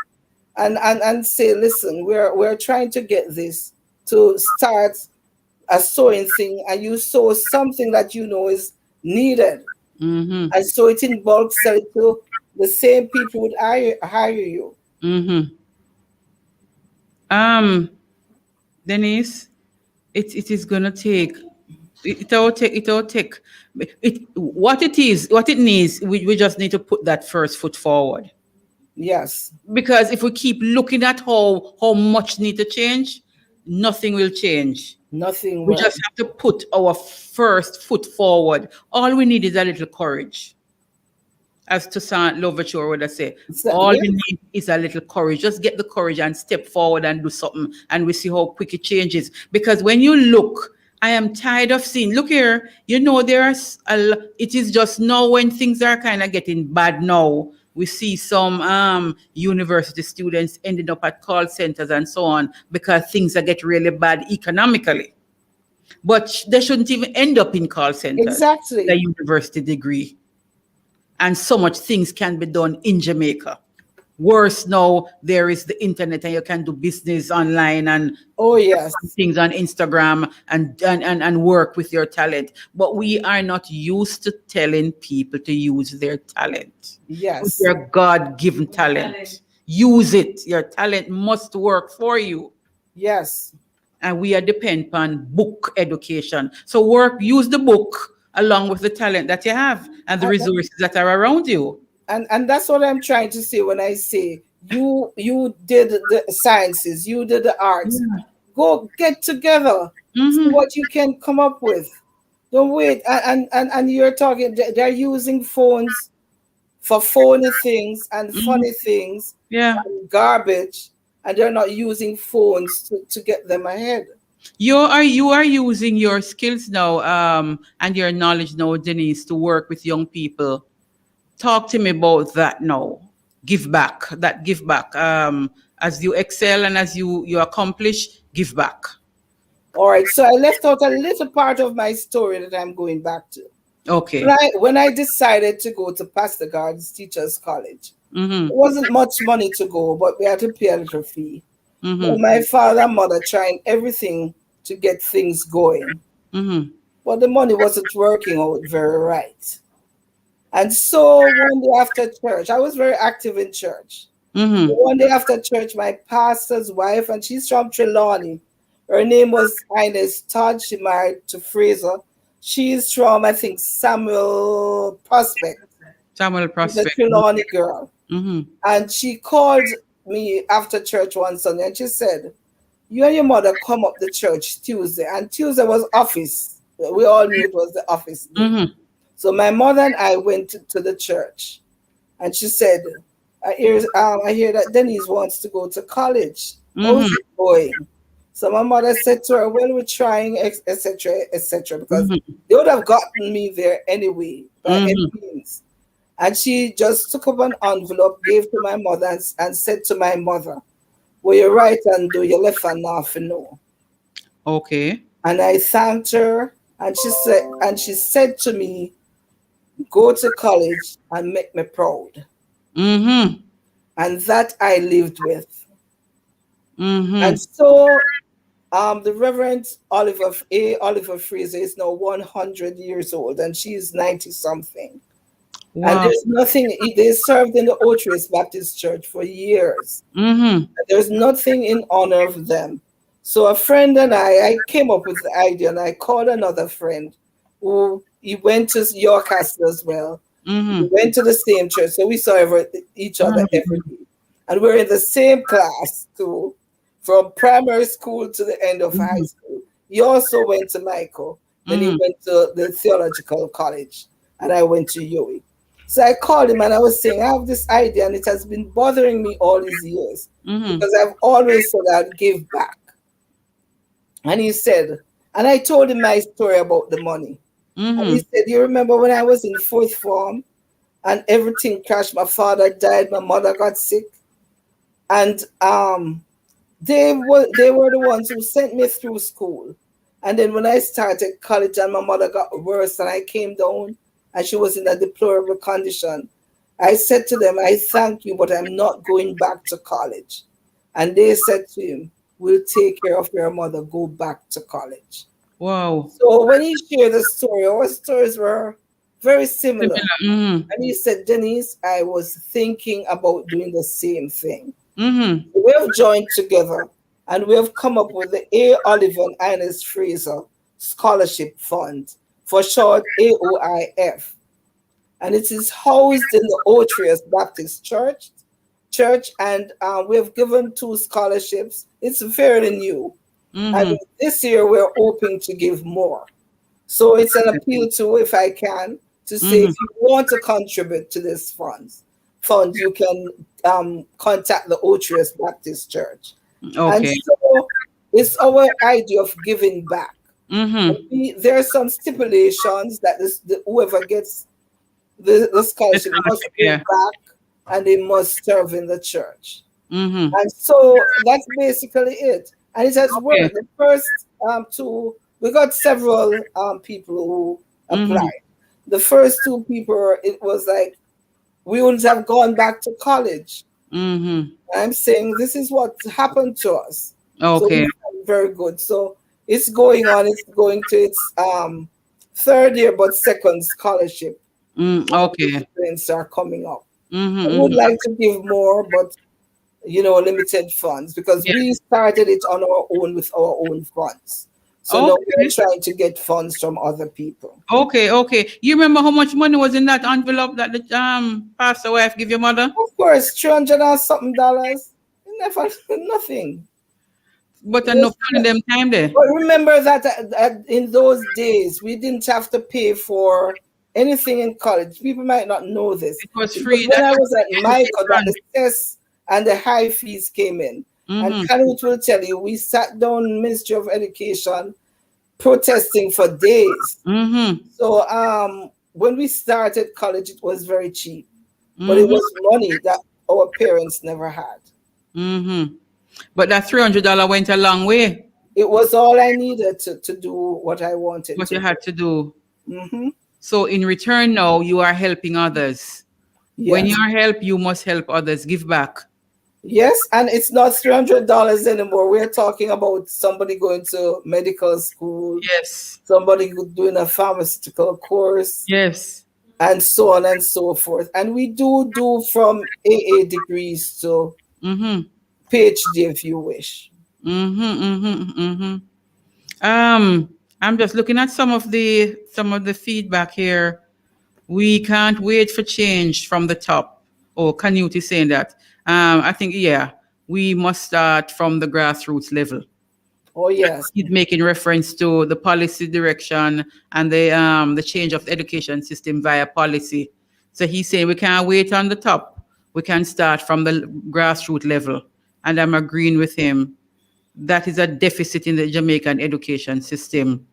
and say, listen, we're trying to get this to start a sewing thing, and you sew something that you know is needed. And so it in bulk, sell it to the same people would hire you. Denise, it is gonna take. What it needs. We just need to put that first foot forward. Yes. Because if we keep looking at how much need to change, nothing will change. Nothing. We just have to put our first foot forward. All we need is a little courage. As Toussaint Louverture would say, all we need is a little courage. Just get the courage and step forward and do something, and we see how quick it changes. Because when you look, I am tired of seeing, look here, you know, it is just now when things are kind of getting bad now, we see some university students ending up at call centers and so on because things are getting really bad economically. But they shouldn't even end up in call centers. Exactly. The university degree. And so much things can be done in Jamaica. Worse now, there is the internet and you can do business online and things on Instagram and work with your talent. But we are not used to telling people to use their talent. Yes. With your God-given talent. Use it. Your talent must work for you. Yes. And we are dependent on book education. So use the book along with the talent that you have and the resources that are around you. And that's what I'm trying to say when I say you did the sciences, you did the arts. Go get together. See what you can come up with. Don't wait. And you're talking, they're using phones for phony things and funny things. Yeah. And garbage. And they're not using phones to get them ahead. You are using your skills now and your knowledge now, Denise, to work with young people. Talk to me about that now. Give back. As you excel and as you accomplish, give back. All right. So I left out a little part of my story that I'm going back to. Okay. When I decided to go to Pastor Gardens Teachers College, it wasn't much money to go, but we had to pay a little fee. My father and mother trying everything to get things going. But the money wasn't working out very right. And so one day after church, I was very active in church. One day after church, my pastor's wife, and she's from Trelawney, her name was Ines Todd. She married to Fraser. She's from, I think, Samuel Prospect. The Trelawney girl. And she called me after church one Sunday and she said, you and your mother come up the church Tuesday. And Tuesday was office. We all knew it was the office. So my mother and I went to the church, and she said, I hear that Denise wants to go to college. How's it going? So my mother said to her, well, we're trying, etc., because they would have gotten me there anyway, by any means. And she just took up an envelope, gave to my mother, and said to my mother, well, you right and do your left and off and no. Okay. And I thanked her, and she said to me, "Go to college and make me proud." Mm-hmm. And that I lived with. Mm-hmm. And so the Reverend Oliver Fraser is now 100 years old, and she's 90 something. And Wow. there's nothing, they served in the Otis Baptist Church for years. Mm-hmm. There's nothing in honor of them. So a friend and I came up with the idea, and I called another friend who he went to Yorkcastle as well. Mm-hmm. We went to the same church, so we saw each other every day. And we're in the same class too, from primary school to the end of high school. He also went to Michael. Then he went to the theological college, and I went to UWI. So I called him and I was saying, I have this idea, and it has been bothering me all these years because I've always said I'd give back. And he said, and I told him my story about the money. And he said, "You remember when I was in fourth form and everything crashed? My father died, my mother got sick, and they were the ones who sent me through school. And then when I started college and my mother got worse and I came down and she was in a deplorable condition, I said to them, I thank you, but I'm not going back to college." And they said to him, "We'll take care of your mother, go back to college." Wow. So when he shared the story, our stories were very similar. Mm-hmm. And he said, "Denise, I was thinking about doing the same thing." Mm-hmm. We have joined together and we have come up with the A. Oliver and Ines Fraser Scholarship Fund, for short AOIF. And it is housed in the Otrius Baptist Church, and we have given 2 scholarships. It's fairly new. And this year we're hoping to give more. So it's an appeal to, if I can, to say if you want to contribute to this fund, you can contact the Otrius Baptist Church. Okay. And so it's our idea of giving back. There are some stipulations that whoever gets the scholarship must give back, and they must serve in the church. And so that's basically it. And it has worked. The first 2, we got several people who applied. The first 2 people, it was like, we wouldn't have gone back to college. I'm saying this is what happened to us. Okay. So very good. So it's going on. It's going to its 3rd year, but 2nd scholarship. Okay. Students are coming up. I would like to give more, but limited funds, because we started it on our own with our own funds. So now we're trying to get funds from other people. Okay. You remember how much money was in that envelope that the pastor wife give your mother? Of course, $300 and something. Never, nothing. But enough in them time there. But remember that in those days, we didn't have to pay for anything in college. People might not know this. It was free. When I was at Michael, the tests and the high fees came in. And Canute will tell you, we sat down in Ministry of Education protesting for days. So when we started college, it was very cheap. But it was money that our parents never had. But that $300 went a long way. It was all I needed to do what I wanted. What you had to do. So in return now, you are helping others. Yes. When you are helped, you must help others. Give back. Yes, and it's not $300 anymore. We're talking about somebody going to medical school. Yes. Somebody doing a pharmaceutical course. Yes. And so on and so forth. And we do from AA degrees to PhD if you wish. I'm just looking at some of the feedback here. We can't wait for change from the top. Oh, Canute is saying that. I think, we must start from the grassroots level. Oh, yes. He's making reference to the policy direction and the change of the education system via policy. So he's saying we can't wait on the top. We can start from the grassroots level. And I'm agreeing with him. That is a deficit in the Jamaican education system.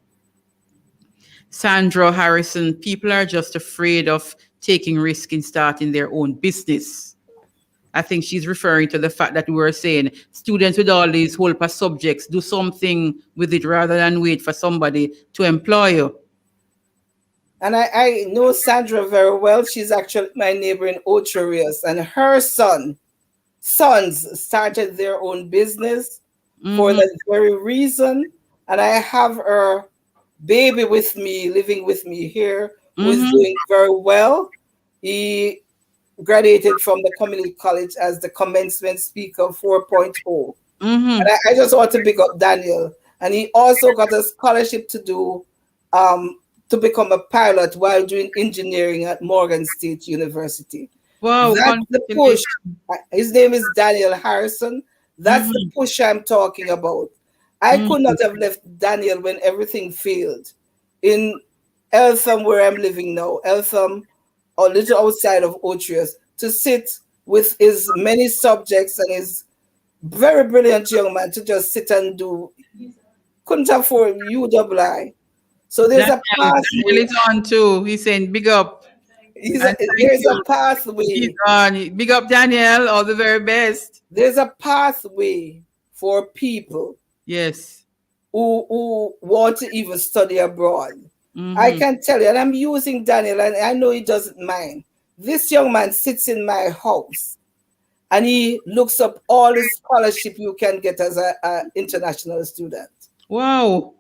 Sandra Harrison, people are just afraid of taking risk in starting their own business. I think she's referring to the fact that we were saying students with all these whole subjects, do something with it rather than wait for somebody to employ you. And I know Sandra very well. She's actually my neighbor in Ocho Rios, and her sons started their own business for that very reason. And I have her baby with me, living with me here, who's doing very well. He graduated from the community college as the commencement speaker 4.0. And I just want to pick up Daniel. And he also got a scholarship to do to become a pilot while doing engineering at Morgan State University. Wow. That's the push. His name is Daniel Harrison. That's the push I'm talking about. I could not have left Daniel when everything failed. In Eltham, where I'm living now, Eltham, a little outside of Ocho Rios, to sit with his many subjects and his very brilliant young man to just sit and do, couldn't afford UWI. So there's a pathway. Daniel is on too. He's saying big up. There's a pathway. He's on. Big up Daniel, all the very best. There's a pathway for people. Yes. Who want to even study abroad. I can tell you, and I'm using Daniel, and I know he doesn't mind. This young man sits in my house and he looks up all the scholarship you can get as an international student. Wow.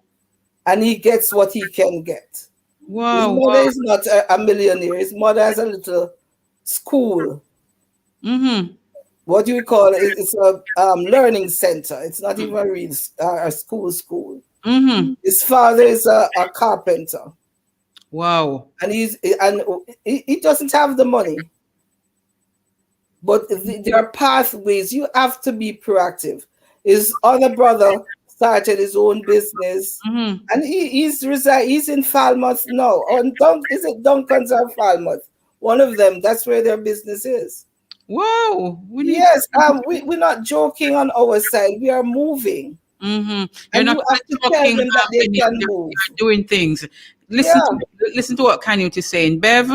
And he gets what he can get. Wow. His mother is not a millionaire. His mother has a little school. What do we call it? It's a learning center. It's not even a school. His father is a carpenter. Wow. And he doesn't have the money. But there are pathways. You have to be proactive. His other brother started his own business, and he's in Falmouth now. Is it Duncan's or Falmouth? One of them. That's where their business is. Wow. Yes, we're not joking on our side. We are moving. You're And not you have to tell them that they can move. You're doing things. Listen to what Canute is saying. Bev,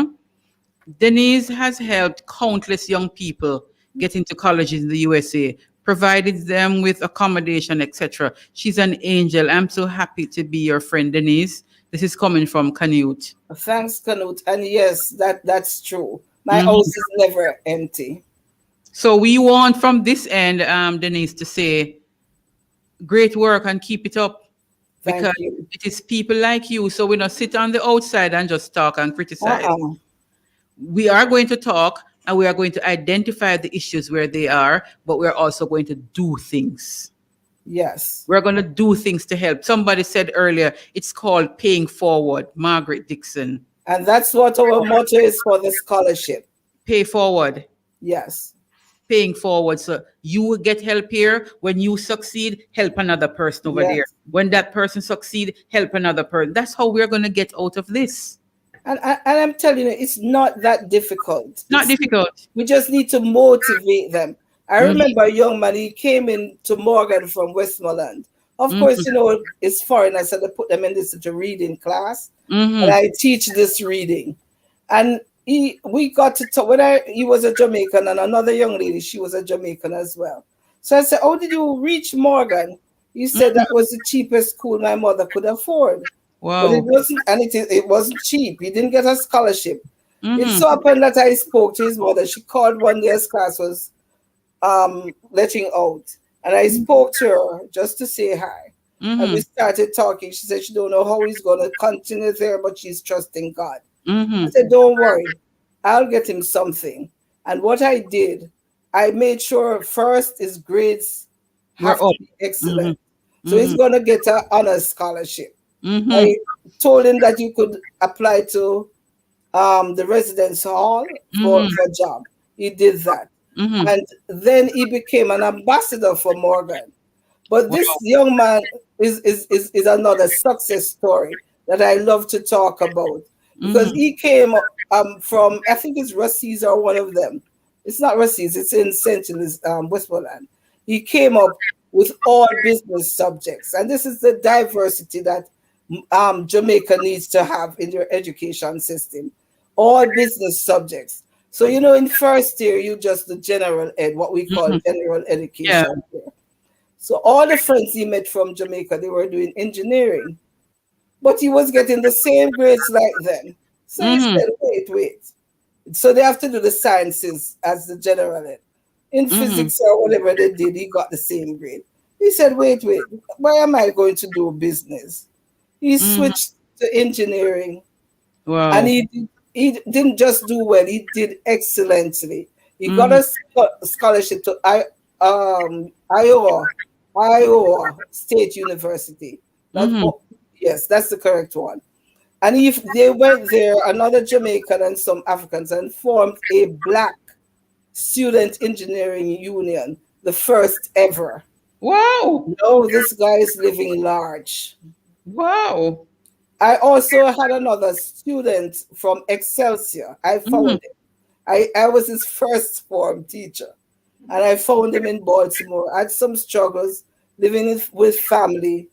Denise has helped countless young people get into colleges in the USA, provided them with accommodation, etc. She's an angel. I'm so happy to be your friend, Denise. This is coming from Canute. Thanks, Canute. And yes, that's true. My house is never empty. So we want from this end, Denise, to say, great work and keep it up. Because it is people like you. So we don't sit on the outside and just talk and criticize. We are going to talk and we are going to identify the issues where they are, but we're also going to do things. Yes. We're going to do things to help. Somebody said earlier, it's called paying forward, Margaret Dixon. And that's what our motto is for the scholarship. Pay forward. Yes. Paying forward. So you will get help here. When you succeed, help another person over there. When that person succeed, help another person. That's how we're going to get out of this. And I'm telling you, it's not that difficult. Not difficult. We just need to motivate them. I remember a young man, he came into Morgan from Westmoreland. Of course, you know, it's foreigners, so they put them in this reading class. And I teach this reading. And we got to talk. He was a Jamaican, and another young lady, she was a Jamaican as well. So I said, how did you reach Morgan? He said that was the cheapest school my mother could afford. Wow. But it wasn't, and it wasn't cheap. He didn't get a scholarship. It so happened that I spoke to his mother. She called one day as class was letting out. And I spoke to her just to say hi. And we started talking. She said she don't know how he's going to continue there, but she's trusting God. I said, don't worry. I'll get him something. And what I did, I made sure first his grades have to be excellent. So he's going to get an honors scholarship. I told him that you could apply to the residence hall for a job. He did that. And then he became an ambassador for Morgan. But this young man is another success story that I love to talk about. Because he came from, I think it's Russie's or one of them. It's not Russie's, it's in St. Louis, Westmoreland. He came up with all business subjects. And this is the diversity that Jamaica needs to have in their education system. All business subjects. So, in first year, you just the general ed, what we call general education. Yeah. So all the friends he met from Jamaica, they were doing engineering, but he was getting the same grades like them. So he said, wait. So they have to do the sciences as the general ed. In physics or whatever they did, he got the same grade. He said, wait, why am I going to do business? He switched to engineering. Wow. And he didn't just do well, he did excellently. He got a scholarship to Iowa State University. Yes, that's the correct one. And if they went there, another Jamaican and some Africans, and formed a Black Student Engineering Union, the first ever. Wow. No, this guy is living large. Wow. I also had another student from Excelsior. I found him. I was his first form teacher. And I found him in Baltimore. I had some struggles living with family.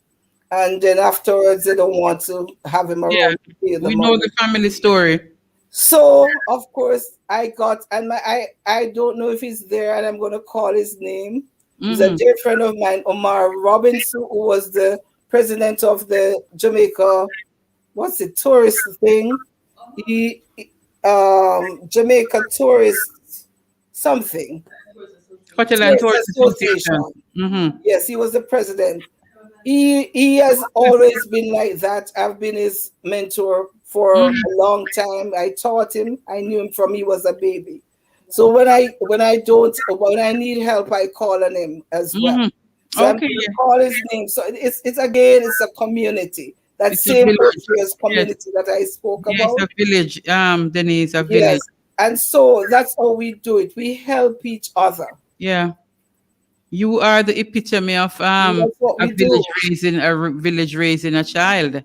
And then afterwards, they don't want to have him around. Yeah, to pay the we money. know the family story. So, of course, I got, and I don't know if he's there, and I'm going to call his name. He's a dear friend of mine, Omar Robinson, who was the president of the Jamaica, tourist thing? Jamaica Tourist something. Hotel and Tourist Association. Yes, he was the president. He has always been like that. I've been his mentor for a long time. I taught him. I knew him from he was a baby. So when I need help, I call on him as well. So I'm going to call his name. So it's a community. That it's same community that I spoke about. It's a village, Denise, a village. Yes. And so that's how we do it. We help each other. Yeah. You are the epitome of a village raising a child.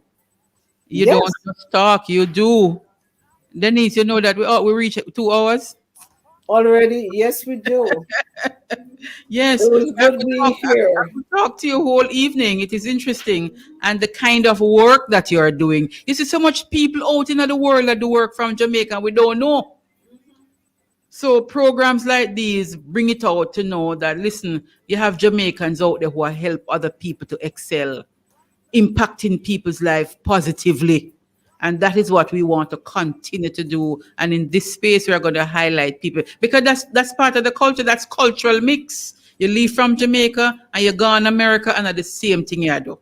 You don't just talk, you do. Denise, you know that we reach 2 hours already. Yes, we do. Yes, I could talk to you whole evening. It is interesting, and the kind of work that you are doing. You see, so much people out in the world that do work from Jamaica, and we don't know. So programs like these bring it out to know that, listen, you have Jamaicans out there who help other people to excel, impacting people's life positively. And that is what we want to continue to do. And in this space, we are going to highlight people, because that's part of the culture. That's cultural mix. You leave from Jamaica and you go in America, and the same thing you do.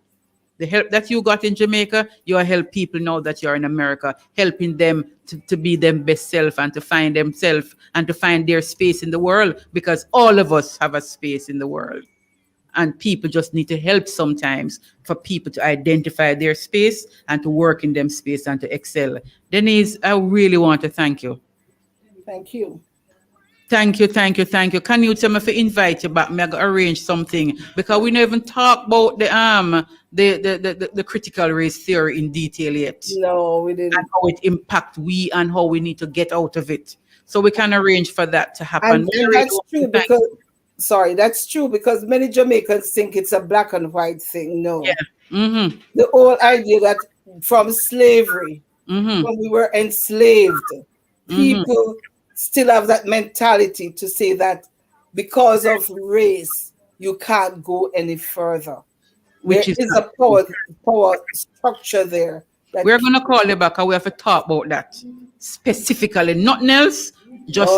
The help that you got in Jamaica, you help people now that you're in America, helping them to be their best self and to find themselves and to find their space in the world, because all of us have a space in the world. And people just need to help sometimes for people to identify their space and to work in them space and to excel. Denise, I really want to thank you. Thank you. Thank you. Can you tell me if I invite you back? Me I arrange something, because we never even talk about the critical race theory in detail yet. No, we didn't. And how it impacts we and how we need to get out of it. So we can arrange for that to happen. And that's true because that's true because many Jamaicans think it's a black and white thing. No. Yeah. The whole idea that from slavery, when we were enslaved, people still have that mentality to say that because of race, you can't go any further. There is a power structure there. We're going to call you back and we have to talk about that specifically. Nothing else, just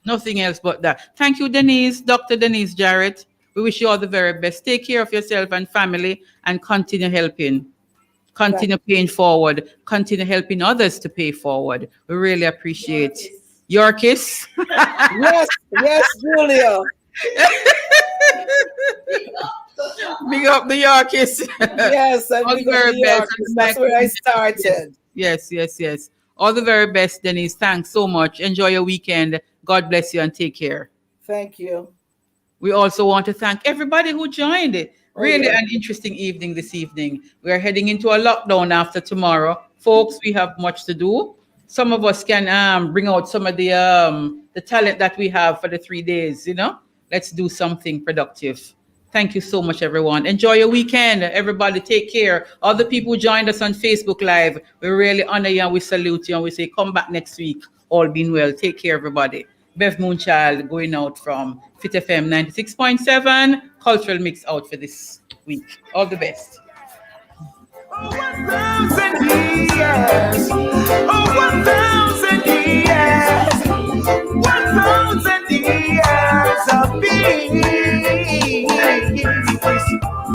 nothing else but that. Thank you, Denise, Dr. Denise Jarrett. We wish you all the very best. Take care of yourself and family and continue helping. Continue paying forward. Continue helping others to pay forward. We really appreciate your kiss. Yes, Julia. Big up the Yorkies. Yes, and all the very best. That's where I started. Yes. All the very best, Denise. Thanks so much. Enjoy your weekend. God bless you and take care. Thank you. We also want to thank everybody who joined it. Really an interesting evening this evening. We are heading into a lockdown after tomorrow. Folks, we have much to do. Some of us can bring out some of the talent that we have for the 3 days, Let's do something productive. Thank you so much, everyone. Enjoy your weekend. Everybody take care. All the people who joined us on Facebook Live, we really honor you and we salute you and we say come back next week. all being well. Take care, everybody. Bev Moonchild going out from Fit FM 96.7. Cultural Mix out for this week. All the best. 1,000 years. 1,000